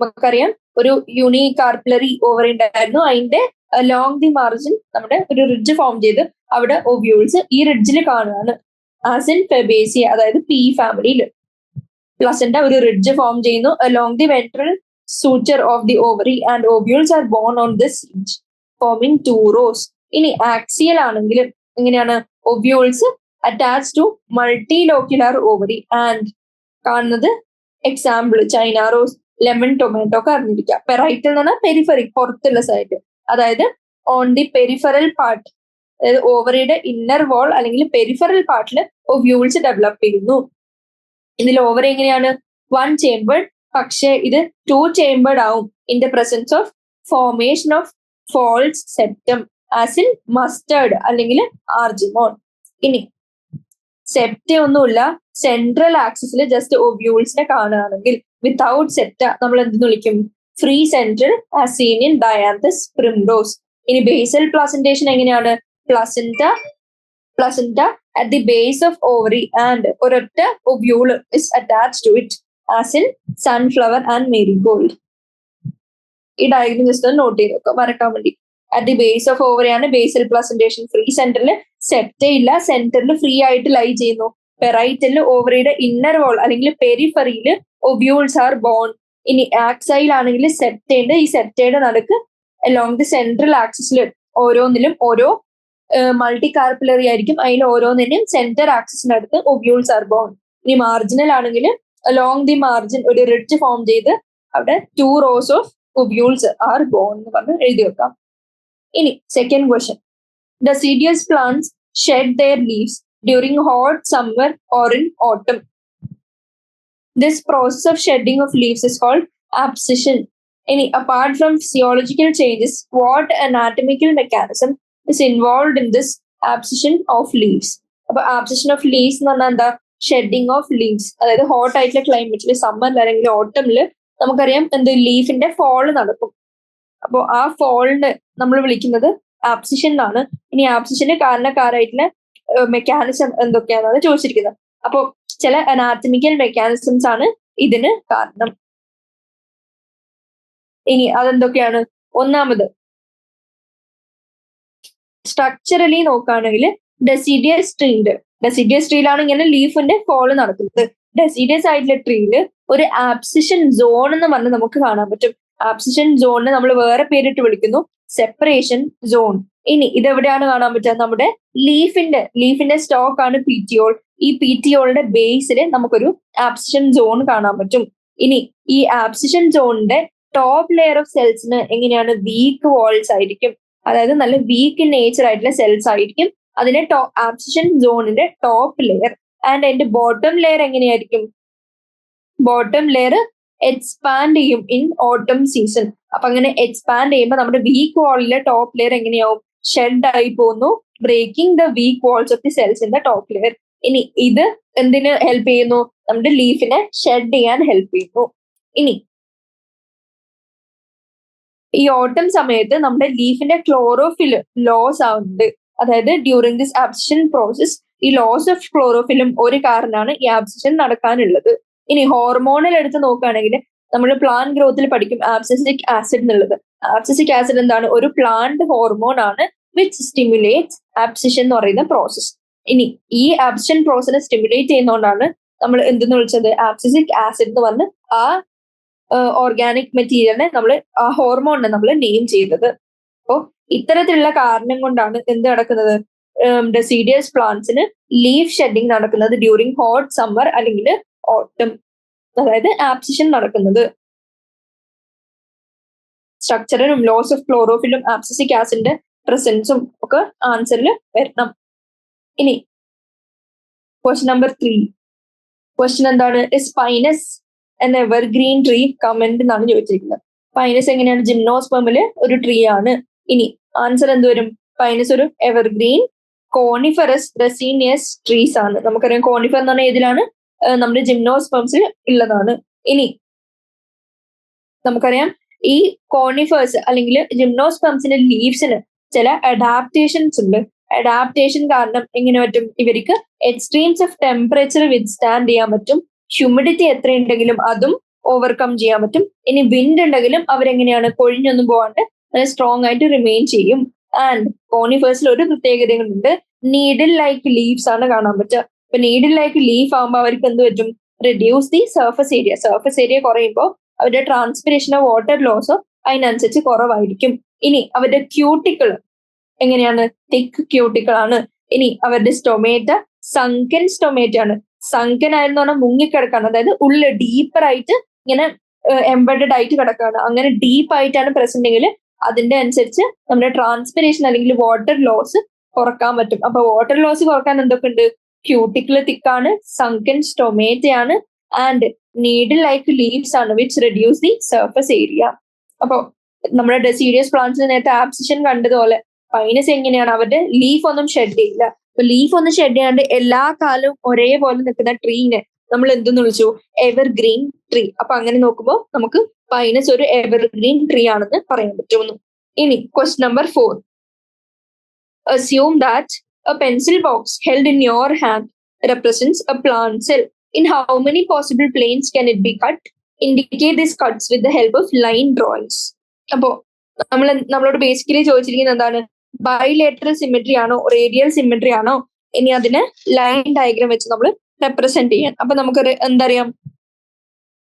നമുക്കറിയാം ഒരു യൂണികാർപ്പിലറി ഓവറി ഉണ്ടായിരുന്നു, അതിന്റെ അലോങ് ദി മാർജിൻ നമ്മുടെ ഒരു റിഡ്ജ് ഫോം ചെയ്ത് അവിടെ ഒബ്യൂൾസ് ഈ റിഡ്ജിൽ കാണുകയാണ്. ആസ് ഇൻ ഫെബേസിയ, അതായത് പി ഫാമിലിയിൽ. പ്ലസന്റ ഒരു റിഡ്ജ് ഫോം ചെയ്യുന്നു along the ventral suture of the ovary and ovules are born on this ridge forming two rows. ഇനി ആക്സിയൽ ആണെങ്കിൽ എങ്ങനെയാണ്? Ovules attach to multilocular ovary and കാണുന്നത് example china rose, lemon tomato ഒക്കെ അറിഞ്ഞിരിക്കുക. Parietal എന്ന് പറഞ്ഞാൽ periphery, പുറത്തുള്ള side, അതായത് ഓൺ ദി പെരിഫറൽ പാർട്ട്, അതായത് ഓവറിയുടെ ഇന്നർ വാൾ അല്ലെങ്കിൽ പെരിഫറൽ പാർട്ടിൽ ഒവ്യൂൾസ് ഡെവലപ്പ് ചെയ്യുന്നു. ഇതിൽ ഓവറി എങ്ങനെയാണ്? വൺ ചേംബേർഡ്, പക്ഷേ ഇത് ടു ചേംബേർഡ് ആവും in the presence of formation of false septum as in mustard അല്ലെങ്കിൽ ആർജിമോൺ. ഇനി സെപ്റ്റ ഒന്നുമില്ല, സെൻട്രൽ ആക്സിസിൽ ജസ്റ്റ് ഒവ്യൂൾസിനെ കാണുകയാണെങ്കിൽ വിത്തൗട്ട് സെപ്റ്റ നമ്മൾ എന്തെന്ന് വിളിക്കും? Free central as scene in dianthus primrose. ഇനി ബേസൽ പ്ലസന്റേഷൻ എങ്ങനെയാണ്? പ്ലസന്റ at the base of ovary and ഒരൊറ്റ ovule is attached to it as in sunflower and marigold. ഈ ഡയഗ്രം ജസ്റ്റ് ഒന്ന് നോട്ട് ചെയ്ത് വെക്കാം വരക്കാൻ വേണ്ടി. At the base of ovary ആണ് ബേസൽ പ്ലസന്റേഷൻ. ഫ്രീ സെന്ററിൽ സെപ്റ്റ ഇല്ല, സെന്ററിൽ ഫ്രീ ആയിട്ട് ലൈ ചെയ്യുന്നു. പെറൈറ്റലിൽ ഓവറിയുടെ ഇന്നർ വാൾ അല്ലെങ്കിൽ പെരിഫറിയിൽ ഒവ്യൂൾസ് ആർ ബോൺ. ഇനി ആക്സൈൽ ആണെങ്കിൽ സെപ്റ്റ ഉണ്ട്. ഈ സെപ്റ്റയുടെ നടുക്ക് അലോങ് ദി സെൻട്രൽ ആക്സിസിൽ ഓരോന്നിലും ഓരോ മൾട്ടി കാർപ്പിലറി ആയിരിക്കും. അതിൽ ഓരോന്നിനും സെന്റർ ആക്സിസിനടുത്ത് ഒവ്യൂൾസ് ആർ ബോൺ. ഇനി മാർജിനൽ ആണെങ്കിൽ അലോങ് ദി മാർജിൻ ഒരു റിഡ്ജ് ഫോം ചെയ്ത് അവിടെ two rows of ovules are borne എന്ന് പറഞ്ഞ് എഴുതി വെക്കാം. ഇനി second question, deciduous plants shed their leaves during hot summer or in autumn. This process of shedding of leaves is called abscission. Any apart from physiological changes, what anatomical mechanism is involved in this abscission of leaves? അപ്പോൾ abscission of leaves എന്ന് പറഞ്ഞാൽ എന്താ? Shedding of leaves. അതായത് hot ആയിട്ടുള്ള ക്ലൈമറ്റിൽ സമ്മറിൽ അല്ലെങ്കിൽ ഓട്ടമിൽ നമുക്കറിയാം എന്ത് ലീഫിന്റെ fall നടക്കും. അപ്പോൾ ആ ഫോളിന് നമ്മൾ വിളിക്കുന്നത് ആബ്സിഷൻ എന്നാണ്. ഇനി ആബ്സിഷന് കാരണക്കാരായിട്ടുള്ള മെക്കാനിസം എന്തൊക്കെയാണെന്നാണ് ചോദിച്ചിരിക്കുന്നത്. അപ്പോൾ ചില അനാറ്റമിക്കൽ മെക്കാനിസംസ് ആണ് ഇതിന് കാരണം. ഇനി അതെന്തൊക്കെയാണ്? ഒന്നാമത് സ്ട്രക്ചറലി നോക്കുകയാണെങ്കിൽ ഡെസിഡിയസ് ട്രീയിലാണ് ഇങ്ങനെ ലീഫിന്റെ ഫോള് നടക്കുന്നത്. ഡെസിഡിയസ് ആയിട്ടുള്ള ട്രീയിൽ ഒരു ആബ്സിഷൻ സോൺ എന്ന് പറഞ്ഞ് നമുക്ക് കാണാൻ പറ്റും. ആബ്സിഷൻ സോണിനെ നമ്മൾ വേറെ പേരിട്ട് വിളിക്കുന്നു സെപ്പറേഷൻ സോൺ. ഇനി ഇതെവിടെയാണ് കാണാൻ പറ്റുക? നമ്മുടെ ലീഫിന്റെ സ്റ്റോക്ക് ആണ് പീറ്റിയോൾ. ഈ പീറ്റിയോളിന്റെ ബേസിൽ നമുക്കൊരു ആബ്സിഷൻ സോൺ കാണാൻ പറ്റും. ഇനി ഈ ആബ്സിഷൻ സോണിന്റെ ടോപ്പ് ലെയർ ഓഫ് സെൽസിന് എങ്ങനെയാണ്? വീക്ക് വാൾസ് ആയിരിക്കും. അതായത് നല്ല വീക്ക് ഇൻ നേച്ചർ ആയിട്ടുള്ള സെൽസ് ആയിരിക്കും അതിന്റെ ആബ്സിഷൻ സോണിന്റെ ടോപ്പ് ലെയർ. ആൻഡ് അതിന്റെ ബോട്ടം ലെയർ എങ്ങനെയായിരിക്കും? ബോട്ടം ലെയർ എക്സ്പാൻഡ് ചെയ്യും ഇൻ ഓട്ടം സീസൺ. അപ്പൊ അങ്ങനെ എക്സ്പാൻഡ് ചെയ്യുമ്പോൾ നമ്മുടെ വീക്ക് വാളിലെ ടോപ്പ് ലെയർ എങ്ങനെയാവും? ഷെഡ് ആയി പോകുന്നു, breaking the weak walls of the cells in the top layer. ഇനി ഇത് എന്തിന് ഹെൽപ്പ് ചെയ്യുന്നു? നമ്മുടെ ലീഫിനെ ഷെഡ് ചെയ്യാൻ ഹെൽപ്പ് ചെയ്യുന്നു. ഇനി ഈ ഓട്ടം സമയത്ത് നമ്മുടെ ലീഫിന്റെ ക്ലോറോഫിൽ ലോസ് ആവുന്നുണ്ട്. അതായത് ഡ്യൂറിങ് ദിസ് ആബ്സിഷൻ പ്രോസസ് ഈ ലോസ് ഓഫ് ക്ലോറോഫിലും ഒരു കാരണമാണ് ഈ ആബ്സിഷൻ നടക്കാനുള്ളത്. ഇനി ഹോർമോണൽ എടുത്ത് നോക്കുകയാണെങ്കിൽ നമ്മൾ പ്ലാന്റ് ഗ്രോത്തിൽ പഠിക്കും ആബ്സിസിക് ആസിഡ് എന്നുള്ളത്. ആബ്സിസിക് ആസിഡ് എന്താണ്? ഒരു പ്ലാന്റ് ഹോർമോൺ ആണ് വിച്ച് സ്റ്റിമുലേറ്റ്സ് ആബ്സിഷൻ എന്ന് പറയുന്ന പ്രോസസ്. ഇനി ഈ ആബ്സിഷൻ പ്രോസസിനെ സ്റ്റിമുലേറ്റ് ചെയ്യുന്നതുകൊണ്ടാണ് നമ്മൾ എന്തെന്ന് വിളിച്ചത്? ആബ്സിസിക് ആസിഡ് എന്ന് പറഞ്ഞ് ആ ഓർഗാനിക് മെറ്റീരിയലിനെ നമ്മൾ ആ ഹോർമോണിനെ നമ്മൾ നെയിം ചെയ്തത്. അപ്പോൾ ഇത്തരത്തിലുള്ള കാരണം കൊണ്ടാണ് എന്ത് നടക്കുന്നത്? ഡെസിഡിയസ് പ്ലാന്റ്സിന് ലീഫ് ഷെഡിങ് നടക്കുന്നത് ഡ്യൂറിങ് ഹോട്ട് സമ്മർ അല്ലെങ്കിൽ ഓട്ടം, അതായത് ആബ്സിഷൻ നടക്കുന്നത്. സ്ട്രക്ചറിനും ലോസ് ഓഫ് ക്ലോറോഫിലും ആബ്സിസിക് ആസിഡിന്റെ പ്രസൻസും ഒക്കെ ആൻസറിൽ വരണം. ഇനി ക്വസ്റ്റ്യൻ നമ്പർ 3. ക്വസ്റ്റ്യൻ എന്താണ്? Is Pinus N evergreen tree comment എന്നാണ് ചോദിച്ചിരിക്കുന്നത്. പൈനസ് എങ്ങനെയാണ്? ജിംനോസ്പെർമില് ഒരു ട്രീ ആണ്. ഇനി ആൻസർ എന്ത് വരും? പൈനസ് ഒരു എവർഗ്രീൻ കോണിഫറസ് റെസീനിയസ് ട്രീസ് ആണ്. നമുക്കറിയാം കോണിഫർ എന്ന് പറഞ്ഞാൽ ഏതിലാണ്? നമ്മുടെ ജിംനോസ്പെർമ്സിൽ ഉള്ളതാണ്. ഇനി നമുക്കറിയാം ഈ കോണിഫേഴ്സ് അല്ലെങ്കിൽ ജിംനോസ്പെർമ്സിന്റെ ലീവ്സിന് ചില അഡാപ്റ്റേഷൻസ് ഉണ്ട്. അഡാപ്റ്റേഷൻ കാരണം എങ്ങനെ പറ്റും? ഇവർക്ക് എക്സ്ട്രീംസ് ഓഫ് ടെമ്പറേച്ചർ വിത്ത്സ്റ്റാൻഡ് ചെയ്യാൻ പറ്റും. ഹ്യൂമിഡിറ്റി എത്രയുണ്ടെങ്കിലും അതും ഓവർകം ചെയ്യാൻ പറ്റും. ഇനി വിൻഡ് ഉണ്ടെങ്കിലും അവരെങ്ങനെയാണ്? കൊഴിഞ്ഞൊന്നും പോകാണ്ട് നല്ല സ്ട്രോങ് ആയിട്ട് റിമെയിൻ ചെയ്യും. ആൻഡ് കോണിഫേഴ്സിൽ ഒരു പ്രത്യേകതകളുണ്ട്. നീഡിൽ ലൈക്ക് ലീവ്സ് ആണ് കാണാൻ പറ്റുക. ഇപ്പൊ നീഡിൽ ലൈക്ക് ലീഫ് ആകുമ്പോൾ അവർക്ക് എന്ത് പറ്റും? Reduce the surface area. Surface area കുറയുമ്പോൾ അവരുടെ ട്രാൻസ്പിറേഷനോ വാട്ടർ ലോസോ അതിനനുസരിച്ച് കുറവായിരിക്കും. ഇനി അവരുടെ ക്യൂട്ടിക്കിൾ എങ്ങനെയാണ്? തിക്ക് ക്യൂട്ടിക്കിൾ ആണ്. ഇനി അവരുടെ സ്റ്റൊമേറ്റ സങ്കൻ സ്റ്റൊമേറ്റ ആണ്. സങ്കൻ ആയിരുന്നു പറഞ്ഞാൽ മുങ്ങിക്കിടക്കാണ്, അതായത് ഉള്ളിൽ ഡീപ്പർ ആയിട്ട് ഇങ്ങനെ എംബഡഡ് ആയിട്ട് കിടക്കുകയാണ്. അങ്ങനെ ഡീപ്പ് ആയിട്ടാണ് പ്രസന്റ് എങ്കിൽ അതിന്റെ അനുസരിച്ച് നമ്മുടെ ട്രാൻസ്പിറേഷൻ അല്ലെങ്കിൽ വാട്ടർ ലോസ് കുറക്കാൻ പറ്റും. അപ്പൊ വാട്ടർ ലോസ് കുറക്കാൻ എന്തൊക്കെ ഉണ്ട്? ക്യൂട്ടിക്കിൾ തിക്കാണ്, സങ്കൻ സ്റ്റൊമേറ്റയാണ് ആൻഡ് നീഡിൽ ലൈക്ക് ലീവ്സ് ആണ് which reduce the surface area. അപ്പൊ നമ്മുടെ ഡെസീഡിയസ് പ്ലാന്റ്സിൽ നേരത്തെ ആബ്സിഷൻ കണ്ടതുപോലെ പൈനസ് എങ്ങനെയാണ്? അവരുടെ ലീഫ് ഒന്നും ഷെഡ് ചെയ്യില്ല. അപ്പൊ ലീഫ് ഒന്നും ഷെഡ് ചെയ്യാണ്ട് എല്ലാ കാലവും ഒരേപോലെ നിൽക്കുന്ന ട്രീനെ നമ്മൾ എന്തെന്ന് വിളിച്ചു? Evergreen tree. അപ്പൊ അങ്ങനെ നോക്കുമ്പോൾ നമുക്ക് പൈനസ് ഒരു എവർഗ്രീൻ ട്രീ ആണെന്ന് പറയാൻ പറ്റുന്നു. ഇനി question number 4. Assume that a pencil box held in your hand represents a plant cell. In how many possible planes can it be cut? Indicate these cuts with the help of line drawings. അപ്പോ നമ്മളോട് basically ചോദിച്ചിരിക്കുന്നത് എന്താണ്? Bilateral symmetry ആണോ, radial symmetry ആണോ, ഇനി അതിന് line diagram വെച്ച് നമ്മൾ റെപ്രസെന്റ് ചെയ്യാൻ. അപ്പൊ നമുക്കൊരു എന്തറിയാം?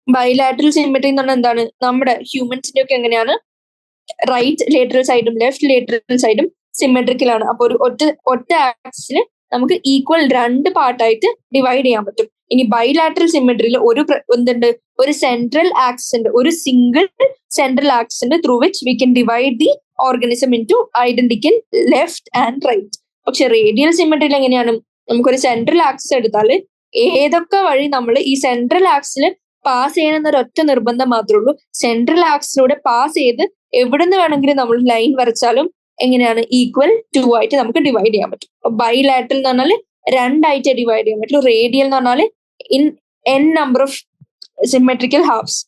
ബൈലാറ്ററൽ സിമെട്രി എന്ന് പറഞ്ഞാൽ എന്താണ്? നമ്മുടെ ഹ്യൂമൻസിന്റെ ഒക്കെ എങ്ങനെയാണ്? റൈറ്റ് ലേറ്ററൽ സൈഡും ലെഫ്റ്റ് ലേറ്ററൽ സൈഡും സിമെട്രിക്കൽ ആണ്. അപ്പൊ ഒരു ഒറ്റ ആക്സിൽ നമുക്ക് ഈക്വൽ 2 പാർട്ടായിട്ട് ഡിവൈഡ് ചെയ്യാൻ പറ്റും. ഇനി ബൈലാറ്ററൽ സിമെട്രിയിൽ എന്തുണ്ട്? ഒരു സെൻട്രൽ ആക്സിസ് ഉണ്ട്, ഒരു സിംഗിൾ സെൻട്രൽ ആക്സിസ് ഉണ്ട് through which we can divide the organism into identical left and right. പക്ഷെ റേഡിയൽ സിമെട്രിയിൽ എങ്ങനെയാണ്? നമുക്കൊരു സെൻട്രൽ ആക്സിസ് എടുത്താൽ ഏതൊക്കെ വഴി നമ്മൾ ഈ സെൻട്രൽ ആക്സിൽ പാസ് ചെയ്യണമെന്നൊരു ഒറ്റ നിർബന്ധം മാത്രമേ ഉള്ളൂ. സെൻട്രൽ ആക്സിലൂടെ പാസ് ചെയ്ത് എവിടെ നിന്ന് വേണമെങ്കിലും നമ്മൾ ലൈൻ വരച്ചാലും എങ്ങനെയാണ്? ഈക്വൽ 2 ആയിട്ട് നമുക്ക് ഡിവൈഡ് ചെയ്യാൻ പറ്റും. ബൈലാറ്ററൽ എന്ന് പറഞ്ഞാൽ 2 ആയിട്ട് ഡിവൈഡ് ചെയ്യാൻ പറ്റും. റേഡിയൽ എന്ന് പറഞ്ഞാൽ in n number of symmetrical halves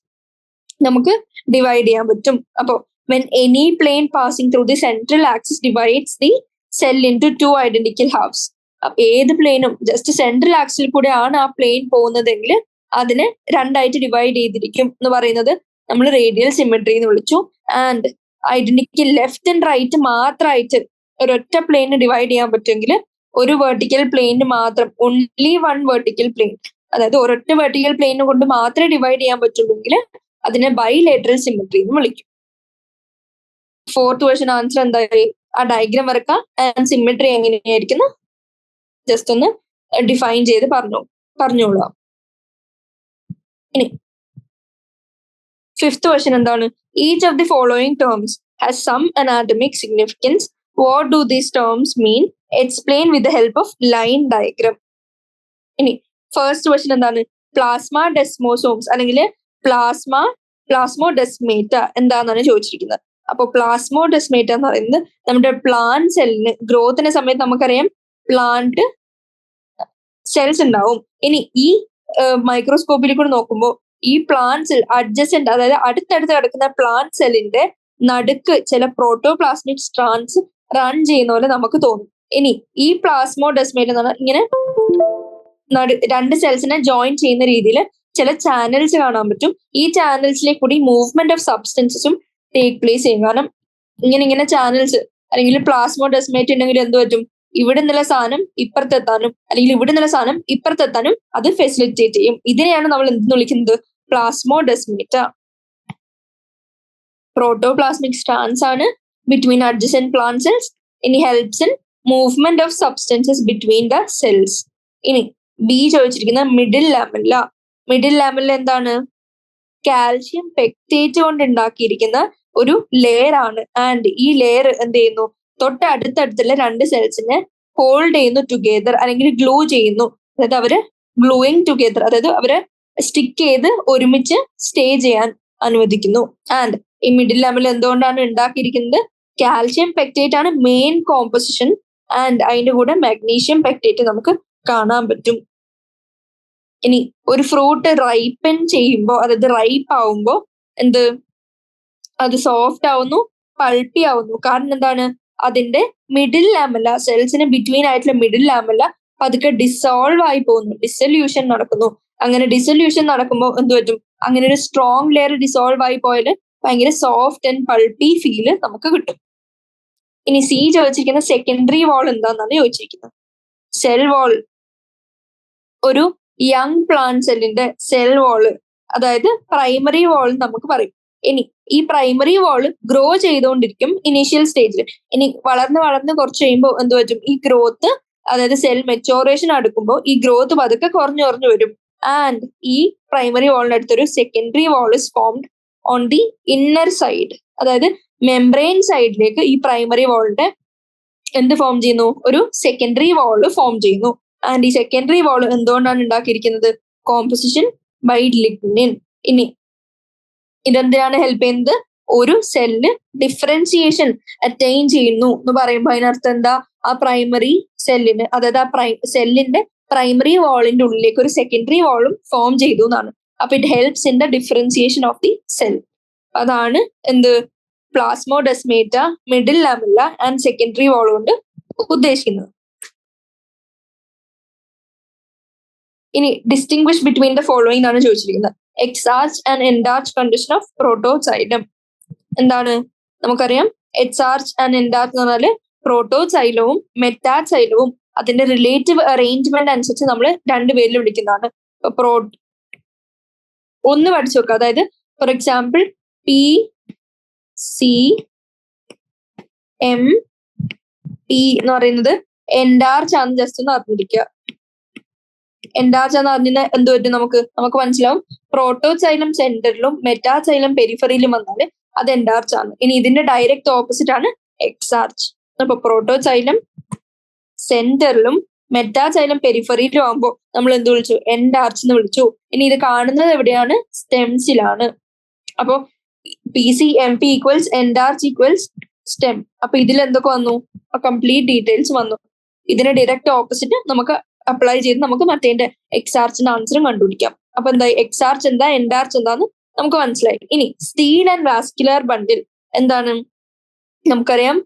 നമുക്ക് ഡിവൈഡ് ചെയ്യാൻ പറ്റും. അപ്പോ when any plane passing through the central axis divides the cell into 2 identical halves. ഏത് പ്ലെയിനും ജസ്റ്റ് സെൻട്രൽ ആക്സിൽ കൂടെ ആണ് ആ പ്ലെയിൻ പോകുന്നതെങ്കിൽ അതിനെ 2 ആയിട്ട് ഡിവൈഡ് ചെയ്തിരിക്കും എന്ന് പറയുന്നത് നമ്മൾ റേഡിയൽ സിമെട്രി എന്ന് വിളിച്ചു. And identical left and right മാത്രമായിട്ട് ഒരൊറ്റ പ്ലെയിന് ഡിവൈഡ് ചെയ്യാൻ പറ്റുമെങ്കിൽ ഒരു വെർട്ടിക്കൽ പ്ലെയിന് മാത്രം, ഓൺലി 1 വെർട്ടിക്കൽ പ്ലെയിൻ, അതായത് ഒരൊറ്റ വെർട്ടിക്കൽ പ്ലെയിനെ കൊണ്ട് മാത്രമേ ഡിവൈഡ് ചെയ്യാൻ പറ്റുള്ളൂങ്കിൽ അതിനെ ബൈലേറ്ററൽ സിമെട്രി എന്ന് വിളിക്കും. 4th ക്വസ്റ്റ്യൻ ആൻസർ എന്തായി? ആ ഡയഗ്രാം വരക്കാം ആൻഡ് സിമെട്രി എങ്ങനെയായിരിക്കുന്നു ജസ്റ്റ് ഒന്ന് ഡിഫൈൻ ചെയ്ത് പറഞ്ഞോളാം. ഇനി 5th ക്വസ്റ്റ്യൻ എന്താണ്? Each of the following terms has some anatomic significance. What do these terms mean? Explain with the help of line diagram. ഇനി first question എന്താണ്? പ്ലാസ്മ ഡെസ്മോസോംസ് അല്ലെങ്കിൽ പ്ലാസ്മോഡെസ്മേറ്റ എന്താണെന്നാണ് ചോദിച്ചിരിക്കുന്നത്. അപ്പോൾ പ്ലാസ്മോഡെസ്മേറ്റ എന്ന് പറയുന്നത് നമ്മുടെ പ്ലാന്റ് സെല്ലിന് ഗ്രോത്തിന്റെ സമയത്ത് നമുക്കറിയാം പ്ലാന്റ് സെൽസ് ഉണ്ടാവും. ഇനി ഈ മൈക്രോസ്കോപ്പിൽ കൂടെ നോക്കുമ്പോൾ ഈ പ്ലാന്റ് സെൽ അഡ്ജസെന്റ്, അതായത് അടുത്തടുത്ത് കിടക്കുന്ന പ്ലാന്റ് സെല്ലിന്റെ നടുക്ക് ചില പ്രോട്ടോപ്ലാസ്മിക് സ്ട്രാൻഡ്സ് റൺ ചെയ്യുന്ന പോലെ നമുക്ക് തോന്നും. ഇനി ഈ പ്ലാസ്മോഡെസ്മേറ്റ എന്ന് പറഞ്ഞാൽ ഇങ്ങനെ 2 സെൽസിനെ ജോയിൻ ചെയ്യുന്ന രീതിയിൽ ചില ചാനൽസ് കാണാൻ പറ്റും. ഈ ചാനൽസിലേക്ക് കൂടി മൂവ്മെന്റ് ഓഫ് സബ്സ്റ്റൻസസും ടേക്ക് പ്ലേസ് ചെയ്യും. കാരണം ഇങ്ങനെ ചാനൽസ് അല്ലെങ്കിൽ പ്ലാസ്മോഡെസ്മേറ്റ് ഉണ്ടെങ്കിൽ എന്ത് പറ്റും? ഇവിടെ നിന്നുള്ള സാധനം ഇപ്പുറത്തെത്താനും അല്ലെങ്കിൽ ഇവിടെ നിന്നുള്ള സാധനം ഇപ്പുറത്തെത്താനും അത് ഫെസിലിറ്റേറ്റ് ചെയ്യും. ഇതിനെയാണ് നമ്മൾ എന്തെന്ന് വിളിക്കുന്നത്? പ്ലാസ്മോഡെസ്മേറ്റ. പ്രോട്ടോപ്ലാസ്മിക് സ്ട്രാൻഡ്സ് ആണ് ബിറ്റ്വീൻ അഡ്ജസെന്റ് പ്ലാന്റ് സെൽസ്. ഇനി helps in movement of substances between the cells. ഇനി ബി ചോദിച്ചിരിക്കുന്ന മിഡിൽ ലാമെല്ല. മിഡിൽ ലാമെല്ല എന്താണ്? കാൽഷ്യം പെക്ടേറ്റ് കൊണ്ട് ഉണ്ടാക്കിയിരിക്കുന്ന ഒരു ലെയർ ആണ്. ആൻഡ് ഈ ലെയർ എന്ത് ചെയ്യുന്നു? തൊട്ടടുത്തടുത്തുള്ള 2 സെൽസിനെ ഹോൾഡ് ചെയ്യുന്നു ടുഗെദർ അല്ലെങ്കിൽ ഗ്ലൂ ചെയ്യുന്നു. അതായത് അവര് ഗ്ലൂയിങ് ടുഗെദർ, അതായത് അവരെ സ്റ്റിക്ക് ചെയ്ത് ഒരുമിച്ച് സ്റ്റേ ചെയ്യാൻ അനുവദിക്കുന്നു. ആൻഡ് ഈ മിഡിൽ ലാമെല്ല എന്തുകൊണ്ടാണ് ഉണ്ടാക്കിയിരിക്കുന്നത്? കാൽഷ്യം പെക്ടേറ്റ് ആണ് മെയിൻ കോമ്പോസിഷൻ ആൻഡ് അതിന്റെ കൂടെ മാഗ്നീഷ്യം പെക്ടേറ്റ് നമുക്ക് കാണാൻ പറ്റും. ഇനി ഒരു ഫ്രൂട്ട് റൈപ്പൻ ചെയ്യുമ്പോൾ, അതായത് റൈപ്പ് ആവുമ്പോൾ അത് സോഫ്റ്റ് ആവുന്നു, പൾപ്പി ആവുന്നു. കാരണം എന്താണ്? അതിന്റെ മിഡിൽ ലാമെല്ല, സെൽസിന് ബിറ്റ്വീൻ ആയിട്ടുള്ള മിഡിൽ ലാമെല്ല പതുക്കെ ഡിസോൾവ് ആയി പോകുന്നു, ഡിസൊല്യൂഷൻ നടക്കുന്നു. അങ്ങനെ ഡിസൊല്യൂഷൻ നടക്കുമ്പോൾ എന്ത് പറ്റും? അങ്ങനെ ഒരു സ്ട്രോങ് ലെയർ ഡിസോൾവ് ആയി പോയാൽ ഭയങ്കര സോഫ്റ്റ് ആൻഡ് പൾപ്പി ഫീല് നമുക്ക് കിട്ടും. ഇനി സി ചോദിച്ചിരിക്കുന്ന സെക്കൻഡറി വാൾ എന്താണെന്നാണ് ചോദിച്ചിരിക്കുന്നത്. സെൽ വാൾ ഒരു യങ് പ്ലാന്റ് സെല്ലിന്റെ സെൽ വാള്, അതായത് പ്രൈമറി വാൾ നമുക്ക് പറയും. ഇനി ഈ പ്രൈമറി വാള് ഗ്രോ ചെയ്തുകൊണ്ടിരിക്കും ഇനീഷ്യൽ സ്റ്റേജിൽ. ഇനി വളർന്ന് കുറച്ച് കഴിയുമ്പോൾ എന്ത് പറ്റും, ഈ ഗ്രോത്ത്, അതായത് സെൽ മെച്ചോറേഷൻ അടുക്കുമ്പോൾ ഈ ഗ്രോത്ത് പതുക്കെ കുറഞ്ഞു വരും. ആൻഡ് ഈ പ്രൈമറി വാളിന്റെ അടുത്തൊരു secondary wall is formed on the inner side, അതായത് മെംബ്രെയിൻ സൈഡിലേക്ക് ഈ പ്രൈമറി വാളിന്റെ എന്ത് ഫോം ചെയ്യുന്നു, ഒരു സെക്കൻഡറി വാൾ ഫോം ചെയ്യുന്നു. ആൻഡ് ഈ സെക്കൻഡറി വാൾ എന്തുകൊണ്ടാണ് ഉണ്ടാക്കിയിരിക്കുന്നത്, കോമ്പോസിഷൻ ബൈ ലിഗ്നിൻ. ഇനി ഇതെന്തിനാണ് ഹെൽപ്പ് ചെയ്യുന്നത്, ഒരു സെല്ല് ഡിഫറൻസിയേഷൻ അറ്റൈൻ ചെയ്യുന്നു എന്ന് പറയുമ്പോൾ അതിനർത്ഥം എന്താ, ആ പ്രൈമറി സെല്ലിന്, അതായത് ആ സെല്ലിന്റെ പ്രൈമറി വാളിന്റെ ഉള്ളിലേക്ക് ഒരു സെക്കൻഡറി വാളും ഫോം ചെയ്തു എന്നാണ്. അപ്പൊ it helps in the differentiation of the cell. അതാണ് എന്ത് പ്ലാസ്മോഡെസ്മേറ്റ, മിഡിൽ ലാമെല്ല ആൻഡ് സെക്കൻഡറി വാൾ കൊണ്ട് ഉദ്ദേശിക്കുന്നത്. ഇനി ഡിസ്റ്റിംഗ്വിഷ് ബിറ്റ്വീൻ ദ ഫോളോയിങ് ആണ് ചോദിച്ചിരിക്കുന്നത്. എക്സാർച്ച് ആൻഡ് എൻഡാർച്ച് കണ്ടീഷൻ ഓഫ് പ്രോട്ടോസൈലം. എന്താണ് നമുക്കറിയാം, എക്സാർച്ച് ആൻഡ് എൻഡാർച്ച് എന്ന് പറഞ്ഞാല് പ്രോട്ടോസൈലവും മെറ്റാസൈലവും അതിന്റെ റിലേറ്റീവ് അറേഞ്ച്മെന്റ് അനുസരിച്ച് നമ്മൾ രണ്ടുപേരിൽ വിളിക്കുന്നതാണ്. ഒന്ന് പഠിച്ചു നോക്കുക. അതായത് ഫോർ എക്സാമ്പിൾ PCMP എന്ന് പറയുന്നത് എൻഡാർച്ച് ആണ്, ജസ്റ്റ് ഒന്ന് അറിഞ്ഞിരിക്കുക. എൻഡാർച്ച് എന്ന് അറിഞ്ഞാൽ എന്ത് പറ്റും, നമുക്ക് മനസ്സിലാവും പ്രോട്ടോസൈലം സെന്ററിലും മെറ്റാസൈലം പെരിഫറിയിലും വന്നാൽ അത് എൻഡാർച്ച് ആണ്. ഇനി ഇതിന്റെ ഡയറക്റ്റ് ഓപ്പോസിറ്റ് ആണ് എക്സാർച്ച്. അപ്പൊ പ്രോട്ടോസൈലം സെന്ററിലും മെറ്റാസൈലം പെരിഫറിയിലും ആകുമ്പോൾ നമ്മൾ എന്ത് വിളിച്ചു, എൻഡാർച്ച് എന്ന് വിളിച്ചു. ഇനി ഇത് കാണുന്നത് എവിടെയാണ്, സ്റ്റെംസിലാണ്. അപ്പൊ PCMP ഈക്വൽസ് എൻഡാർച്ച് ഈക്വൽസ് സ്റ്റെം. അപ്പൊ ഇതിൽ എന്തൊക്കെ വന്നു, കംപ്ലീറ്റ് ഡീറ്റെയിൽസ് വന്നു. ഇതിന് ഡയറക്റ്റ് ഓപ്പോസിറ്റ് നമുക്ക് അപ്ലൈ ചെയ്ത് നമുക്ക് മറ്റേന്റെ എക്സാർച്ചിന്റെ ആൻസറും കണ്ടുപിടിക്കാം. അപ്പൊ എന്താ എക്സാർച്ച് എന്താ, എൻഡാർച്ച് എന്താന്ന് നമുക്ക് മനസ്സിലായി. ഇനി സ്റ്റീൽ ആൻഡ് വാസ്കുലർ ബണ്ടിൽ എന്താണ്, നമുക്കറിയാം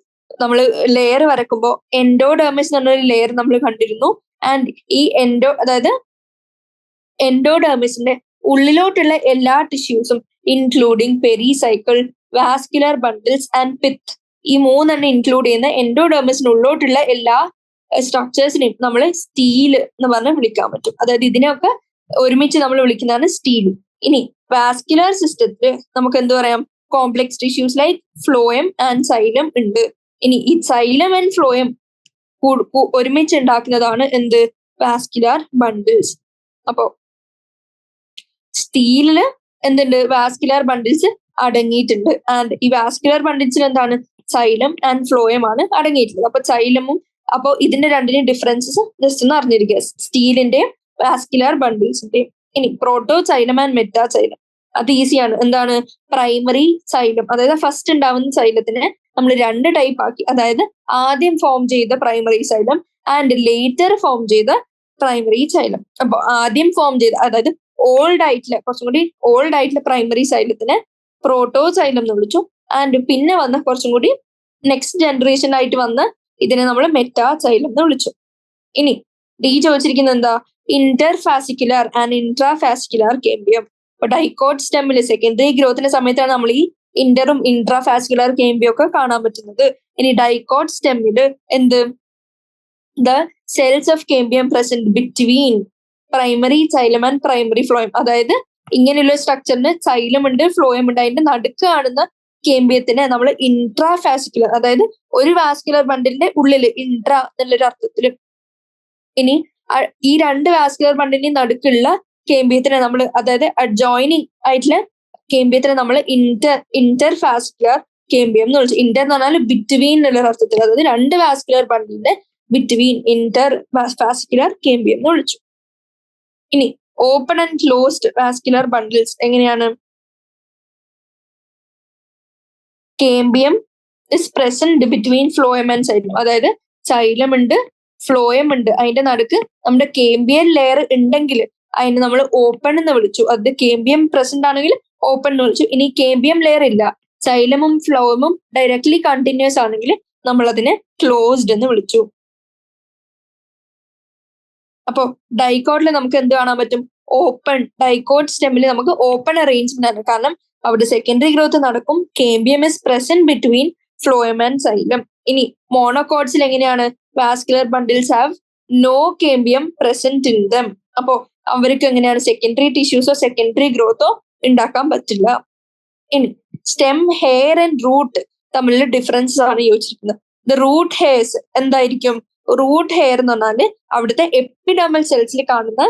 നമ്മൾ ലെയർ വരക്കുമ്പോൾ എൻഡോഡെർമിസ് എന്ന് പറഞ്ഞൊരു ലെയർ നമ്മൾ കണ്ടിരുന്നു. ആൻഡ് ഈ അതായത് എൻഡോഡെർമിസിന്റെ ഉള്ളിലോട്ടുള്ള എല്ലാ ടിഷ്യൂസും including pericycle, vascular bundles and pith, ഈ മൂന്നെണ്ണം ഇൻക്ലൂഡ് ചെയ്യുന്ന എൻഡോഡെർമിസിനുള്ളിലോട്ടുള്ള എല്ലാ സ്ട്രക്ചേഴ്സിനെയും നമ്മൾ സ്റ്റീൽ എന്ന് പറഞ്ഞ് വിളിക്കാൻ പറ്റും. അതായത് ഇതിനെയൊക്കെ ഒരുമിച്ച് നമ്മൾ വിളിക്കുന്നതാണ് സ്റ്റീൽ. ഇനി വാസ്കുലർ സിസ്റ്റത്തിൽ നമുക്ക് എന്ത് പറയാം, complex tissues like phloem and xylem ഉണ്ട്. ഇനി ഈ സൈലം ആൻഡ് ഫ്ലോയം ഒരുമിച്ച് ഉണ്ടാക്കുന്നതാണ് എന്ത്, വാസ്കുലർ ബണ്ടിൽസ്. അപ്പോ സ്റ്റീലില് എന്തുണ്ട്, വാസ്കുലർ ബണ്ടിൽസ് അടങ്ങിയിട്ടുണ്ട്. ആൻഡ് ഈ വാസ്കുലർ ബണ്ടിൽസിൽ എന്താണ്, സൈലം ആൻഡ് ഫ്ലോയം ആണ് അടങ്ങിയിട്ടുള്ളത്. അപ്പൊ സൈലമും, അപ്പൊ ഇതിന്റെ രണ്ടിന്റെയും ഡിഫറൻസസ് ജസ്റ്റ് ഒന്ന് അറിഞ്ഞിരിക്കുക, സ്റ്റീലിന്റെയും വാസ്കുലർ ബണ്ടിൽസിന്റെയും. ഇനി പ്രോട്ടോസൈലം ആൻഡ് മെറ്റാസൈലം, അത് ഈസിയാണ്. എന്താണ്, പ്രൈമറി സൈലം, അതായത് ഫസ്റ്റ് ഉണ്ടാവുന്ന സൈലത്തിനെ നമ്മൾ രണ്ട് ടൈപ്പ് ആക്കി. അതായത് ആദ്യം ഫോം ചെയ്ത primary xylem and later form ചെയ്ത പ്രൈമറി സൈലം. അപ്പൊ ആദ്യം ഫോം ചെയ്ത, അതായത് കുറച്ചും കൂടി ഓൾഡ് ആയിട്ടുള്ള പ്രൈമറി സൈലത്തിനെ പ്രോട്ടോസൈലം എന്ന് വിളിച്ചു. ആൻഡ് പിന്നെ വന്ന കുറച്ചും കൂടി നെക്സ്റ്റ് ജനറേഷൻ ആയിട്ട് വന്ന ഇതിനെ നമ്മൾ മെറ്റാസൈലം എന്ന് വിളിച്ചു. ഇനി ചോദിച്ചിരിക്കുന്നത് എന്താ, ഇന്റർഫാസിക്കുലർ ആൻഡ് ഇൻട്രാഫാസിക്കുലർ കേമ്പിയം. അപ്പൊ ഡൈക്കോട്ട് സ്റ്റെമ്മില് സെക്കൻഡറി ഗ്രോത്തിന്റെ സമയത്താണ് നമ്മൾ ഈ ഇന്ററും ഇൻട്രാഫാസിക്കുലർ കേമ്പിയം ഒക്കെ കാണാൻ പറ്റുന്നത്. ഇനി ഡൈക്കോട്ട് സ്റ്റെമ്മില് എന്ത്, the cells of cambium present between primary xylem and primary phloem. അതായത് ഇങ്ങനെയുള്ള സ്ട്രക്ചറിന് സൈലം ഉണ്ട്, ഫ്ലോയം ഉണ്ട്. അതിന്റെ നടുക്ക് കാണുന്ന കേമ്പിയത്തിനെ നമ്മൾ ഇൻട്രാഫാസിക്കുലർ, അതായത് ഒരു വാസ്കുലർ ബണ്ടിലിന്റെ ഉള്ളില്, ഇൻട്രാ എന്നുള്ളൊരു അർത്ഥത്തില്. ഇനി ഈ രണ്ട് വാസ്കുലർ ബണ്ടിലിന്റെ നടുക്കുള്ള കേമ്പിയത്തിനെ നമ്മൾ, അതായത് അഡ്ജോയിനിങ് ആയിട്ടുള്ള കേമ്പിയത്തിനെ നമ്മൾ ഇന്റർഫാസിക്കുലർ കേമ്പിയം എന്ന് വിളിച്ചു. ഇന്റർ എന്ന് പറഞ്ഞാൽ ബിറ്റ്വീൻ എന്നുള്ള അർത്ഥത്തിൽ, അതായത് രണ്ട് വാസ്കുലർ ബണ്ടിലിന്റെ ബിറ്റ്വീൻ ഇന്റർഫാസിക്കുലർ കേമ്പിയം എന്ന് വിളിച്ചു. ഇനി open and closed vascular bundles എങ്ങനെയാണ്, cambium is present between phloem and xylem. അതായത് സൈലം ഉണ്ട്, ഫ്ലോയം ഉണ്ട്, അതിന്റെ നടുക്ക് നമ്മുടെ കേമ്പിയൻ ലെയർ ഉണ്ടെങ്കിൽ അതിന് നമ്മൾ ഓപ്പൺ എന്ന് വിളിച്ചു. അത് കേമ്പിയം പ്രസന്റ് ആണെങ്കിൽ ഓപ്പൺ എന്ന് വിളിച്ചു. ഇനി കേമ്പിയം ലെയർ ഇല്ല, സൈലമും ഫ്ലോയമും ഡയറക്ട്ലി കണ്ടിന്യൂസ് ആണെങ്കിൽ നമ്മൾ അതിനെ ക്ലോസ്ഡ് എന്ന് വിളിച്ചു. അപ്പൊ ഡൈക്കോട്ടിൽ നമുക്ക് എന്ത് കാണാൻ പറ്റും, ഓപ്പൺ. ഡൈക്കോട്ട് സ്റ്റെമ്മിൽ നമുക്ക് ഓപ്പൺ അറേഞ്ച്മെന്റ് ആണ്, കാരണം അവിടെ സെക്കൻഡറി ഗ്രോത്ത് നടക്കും. Cambium is present between phloem and xylem. ഇനി മോണോകോട്സിൽ എങ്ങനെയാണ്, vascular bundles have no cambium present in them. അപ്പോ അവർക്ക് എങ്ങനെയാണ് സെക്കൻഡറി ടിഷ്യൂസോ സെക്കൻഡറി ഗ്രോത്തോ ഉണ്ടാക്കാൻ പറ്റില്ല. ഇനി സ്റ്റെം, ഹെയർ ആൻഡ് റൂട്ട് തമ്മിലുള്ള ഡിഫറൻസസ് ആണ് ചോദിച്ചിരിക്കുന്നത്. ദ റൂട്ട് ഹെയർസ് എന്തായിരിക്കും? റൂട്ട് ഹെയർ എന്ന് പറഞ്ഞാല് അവിടുത്തെ എപ്പിഡെർമൽ സെൽസിൽ കാണുന്ന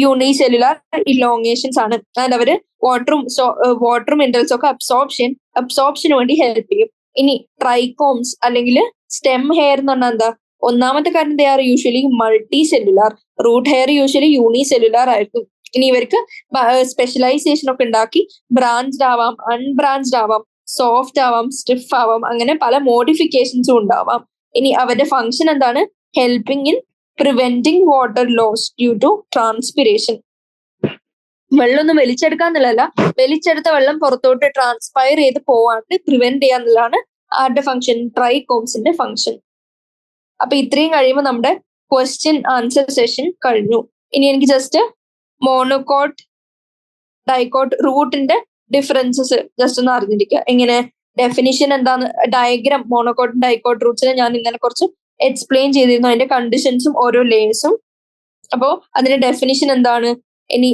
യൂണിസെല്ലുലാർ ഇലോങ്ങേഷൻസ് ആണ്. ആൻഡ് അവര് വാട്ടറും മിനറൽസും ഒക്കെ അബ്സോർപ്ഷന് വേണ്ടി ഹെൽപ്പ് ചെയ്യും. ഇനി ട്രൈക്കോംസ് അല്ലെങ്കിൽ സ്റ്റെം ഹെയർ എന്ന് പറഞ്ഞാൽ എന്താ? ഒന്നാമത്തെ കാര്യം they are usually multi cellular. Root hair usually unicellular ആയിരിക്കും. ഇനി ഇവർക്ക് സ്പെഷ്യലൈസേഷൻ ഒക്കെ ഉണ്ടാക്കി ബ്രാഞ്ച്ഡ് ആവാം, അൺബ്രാഞ്ച്ഡ് ആവാം, സോഫ്റ്റ് ആവാം, സ്റ്റിഫ് ആവാം, അങ്ങനെ പല മോഡിഫിക്കേഷൻസും ഉണ്ടാവാം. ഇനി അവരുടെ ഫംഗ്ഷൻ എന്താണ്? Helping in preventing water loss due to transpiration. വെള്ളം ഒന്നും വലിച്ചെടുക്കാന്നുള്ളതല്ല, വലിച്ചെടുത്ത വെള്ളം പുറത്തോട്ട് ട്രാൻസ്പയർ ചെയ്ത് പോവാണ്ട് പ്രിവെന്റ് ചെയ്യാന്നുള്ളതാണ് ആരുടെ ഫംഗ്ഷൻ? ട്രൈകോംസിന്റെ ഫംഗ്ഷൻ. അപ്പൊ ഇത്രയും കഴിയുമ്പോൾ നമ്മുടെ ക്വസ്റ്റ്യൻ ആൻസർ സെഷൻ കഴിഞ്ഞു. ഇനി എനിക്ക് ജസ്റ്റ് മോണോകോട്ട്, ഡൈക്കോട്ട്, റൂട്ടിന്റെ ഡിഫറൻസസ് ജസ്റ്റ് ഒന്ന് അറിഞ്ഞിരിക്കുക. എങ്ങനെ ഡെഫിനിഷൻ എന്താന്ന്, ഡയഗ്രാം മോണോകോട്ട് ഡൈക്കോട്ട് റൂട്ട്സിനെ ഞാൻ ഇന്നലെ കുറച്ച് എക്സ്പ്ലെയിൻ ചെയ്തിരുന്നു, അതിന്റെ കണ്ടീഷൻസും ഓരോ ലേയേഴ്സും. അപ്പോ അതിന്റെ ഡെഫിനിഷൻ എന്താണ്? ഇനി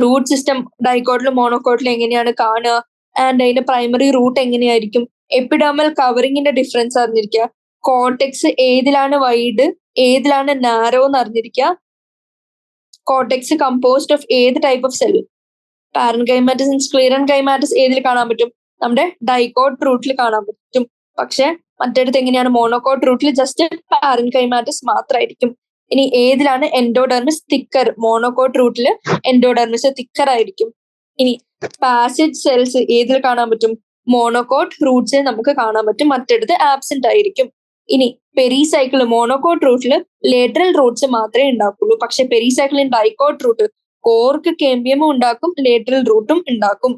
റൂട്ട് സിസ്റ്റം ഡൈക്കോട്ടിലും മോണോകോട്ടിലും എങ്ങനെയാണ് കാണുക, ആൻഡ് അതിന്റെ പ്രൈമറി റൂട്ട് എങ്ങനെയായിരിക്കും, എപ്പിഡെർമൽ കവറിങ്ങിന്റെ ഡിഫറൻസ് അറിഞ്ഞിരിക്കുക, കോർട്ടെക്സ് ഏതിലാണ് വൈഡ് ഏതിലാണ് നാരോ എന്ന് അറിഞ്ഞിരിക്കുക, കോർട്ടെക്സ് കമ്പോസ്ഡ് ഓഫ് ഏത് type of cell, parenchymatous and sclerenchymatous ഏതിൽ കാണാൻ പറ്റും? നമ്മുടെ ഡൈക്കോട്ട് റൂട്ടിൽ കാണാൻ പറ്റും. പക്ഷെ മറ്റേടത്ത് എങ്ങനെയാണ്? മോണോകോട്ട് റൂട്ടിൽ ജസ്റ്റ് പാരൻകൈമാറ്റസ് മാത്രമായിരിക്കും. ഇനി ഏതിലാണ് എൻഡോഡെർമിസ് തിക്കർ? മോണോകോട്ട് റൂട്ടിൽ എൻഡോഡെർമിസ് തിക്കർ ആയിരിക്കും. ഇനി പാസേജ് സെൽസ് ഏതിൽ കാണാൻ പറ്റും? മോണോകോട്ട് റൂട്ട്സിൽ നമുക്ക് കാണാൻ പറ്റും, മറ്റേടത്ത് ആബ്സെന്റ് ആയിരിക്കും. ഇനി പെരിസൈക്കിൾ മോണോകോട്ട് റൂട്ടിൽ ലേറ്ററൽ റൂട്ട്സ് മാത്രമേ ഉണ്ടാക്കുള്ളൂ. പക്ഷെ പെരിസൈക്കിളിൻ ഡൈക്കോട്ട് റൂട്ട് കോർക്ക് കേമ്പിയമും ഉണ്ടാക്കും, ലേറ്ററൽ റൂട്ടും ഉണ്ടാക്കും.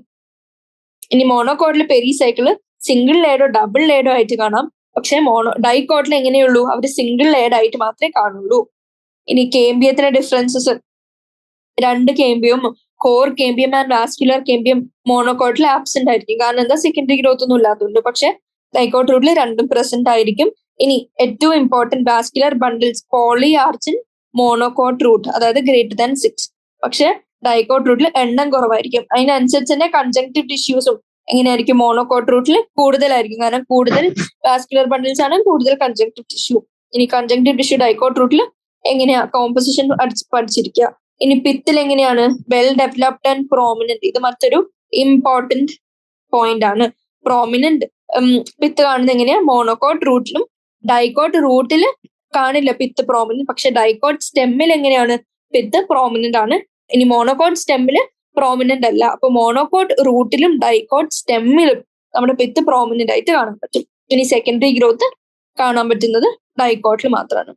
ഇനി മോണോകോട്ടിൽ പെരിസൈക്കിള് സിംഗിൾ ലേഡോ ഡബിൾ ലേഡോ ആയിട്ട് കാണാം. പക്ഷെ ഡൈക്കോട്ടിൽ എങ്ങനെയുള്ളൂ? അവർ സിംഗിൾ ലേഡ് ആയിട്ട് മാത്രമേ കാണുള്ളൂ. ഇനി കേമ്പിയത്തിന്റെ ഡിഫറൻസസ്, രണ്ട് cambium, cork cambium and vascular cambium മോണോകോട്ടിൽ ആബ്സെന്റ് ആയിരിക്കും. കാരണം എന്താ? സെക്കൻഡറി ഗ്രോത്ത് ഒന്നും ഇല്ലാത്തതുകൊണ്ട്. പക്ഷെ ഡൈക്കോട്ട് റൂട്ടിൽ രണ്ടും പ്രസന്റ് ആയിരിക്കും. ഇനി ഏറ്റവും important vascular bundles polyarch monocot root, അതായത് ഗ്രേറ്റർ ദാൻ 6. പക്ഷെ ഡൈക്കോട്ട് റൂട്ടിൽ എണ്ണം കുറവായിരിക്കും. അതിനനുസരിച്ച് തന്നെ കൺജങ്ക്റ്റീവ് ടിഷ്യൂസും എങ്ങനെയായിരിക്കും? മോണോകോട്ട് റൂട്ടിൽ കൂടുതലായിരിക്കും. കാരണം കൂടുതൽ വാസ്കുലർ ബണ്ടിൽസ് ആണ്, കൂടുതൽ കൺജങ്ക്റ്റീവ് ടിഷ്യൂ. ഇനി കൺജങ്ക്റ്റീവ് ടിഷ്യൂ ഡൈക്കോട്ട് റൂട്ടിൽ എങ്ങനെയാ കോമ്പോസിഷൻ പഠിച്ചിരിക്കുക. ഇനി പിത്തിൽ എങ്ങനെയാണ്? Well developed and prominent. ഇത് മറ്റൊരു ഇമ്പോർട്ടന്റ് പോയിന്റ് ആണ്. പ്രോമിനന്റ് പിത്ത് കാണുന്നത് എങ്ങനെയാ? മോണോകോട്ട് റൂട്ടിലും. ഡൈക്കോട്ട് റൂട്ടിൽ കാണില്ല പിത്ത് പ്രോമിനന്റ്, പക്ഷെ ഡൈക്കോട്ട് സ്റ്റെമ്മിൽ എങ്ങനെയാണ്? പിത്ത് പ്രോമിനന്റ് ആണ്. ഇനി മോണോകോട്ട് സ്റ്റെമ്മില് പ്രോമിനന്റ് അല്ല. അപ്പൊ മോണോകോട്ട് റൂട്ടിലും ഡൈക്കോട്ട് സ്റ്റെമ്മിലും നമ്മുടെ പിത്ത് പ്രോമിനന്റ് ആയിട്ട് കാണാൻ പറ്റും. ഇനി സെക്കൻഡറി ഗ്രോത്ത് കാണാൻ പറ്റുന്നത് ഡൈക്കോട്ടിൽ മാത്രമാണ്.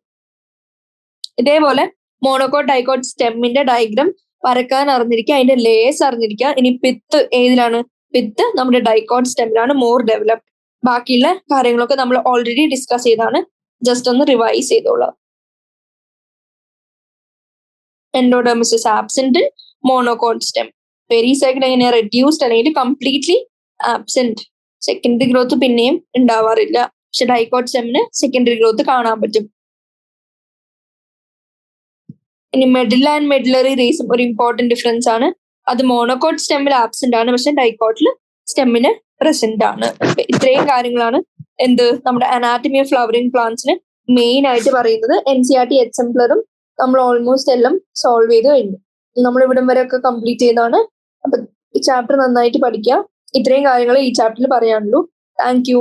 ഇതേപോലെ മോണോകോട്ട് ഡൈക്കോട്ട് സ്റ്റെമ്മിന്റെ ഡയഗ്രാം വരക്കാൻ അറിഞ്ഞിരിക്കുക, അതിന്റെ ലേയേഴ്സ് അറിഞ്ഞിരിക്കുക. ഇനി പിത്ത് ഏതിലാണ്? പിത്ത് നമ്മുടെ ഡൈക്കോട്ട് സ്റ്റെമ്മിലാണ് മോർ ഡെവലപ്ഡ്. ബാക്കിയുള്ള കാര്യങ്ങളൊക്കെ നമ്മൾ ഓൾറെഡി ഡിസ്കസ് ചെയ്താണ്, ജസ്റ്റ് ഒന്ന് റിവൈസ് ചെയ്തോളാം. Endodermis is absent in monocot stem. Pericycle എങ്ങനെയാ? റെഡ്യൂസ്ഡ് അല്ലെങ്കിൽ കംപ്ലീറ്റ്ലി ആബ്സെന്റ്. സെക്കൻഡറി ഗ്രോത്ത് പിന്നെയും ഉണ്ടാവാറില്ല. പക്ഷെ ഡൈക്കോട്ട് സ്റ്റെമ്മിന് സെക്കൻഡറി ഗ്രോത്ത് കാണാൻ പറ്റും. ഇനി മെഡില്ല ആൻഡ് മെഡിലറി റേസും ഒരു ഇമ്പോർട്ടന്റ് ഡിഫറൻസ് ആണ്. അത് മോണോകോട്ട് സ്റ്റെമ്മിൽ ആബ്സെന്റ് ആണ്, പക്ഷെ ഡൈക്കോട്ടിൽ സ്റ്റെമ്മിന് പ്രസന്റ് ആണ്. ഇത്രയും കാര്യങ്ങളാണ് എന്ത് നമ്മുടെ അനാറ്റമി ഓഫ് ഫ്ലവറിംഗ് പ്ലാന്റ്സിന് മെയിൻ ആയിട്ട് പറയുന്നത്. NCERT എക്സാംപ്ലറും നമ്മൾ ഓൾമോസ്റ്റ് എല്ലാം സോൾവ് ചെയ്ത് കഴിഞ്ഞു. നമ്മൾ ഇവിടം വരെ ഒക്കെ കംപ്ലീറ്റ് ചെയ്താണ്. അപ്പൊ ഈ ചാപ്റ്റർ നന്നായിട്ട് പഠിക്കുക. ഇത്രയും കാര്യങ്ങൾ ഈ ചാപ്റ്ററിൽ പറയാനുള്ളൂ. Thank you.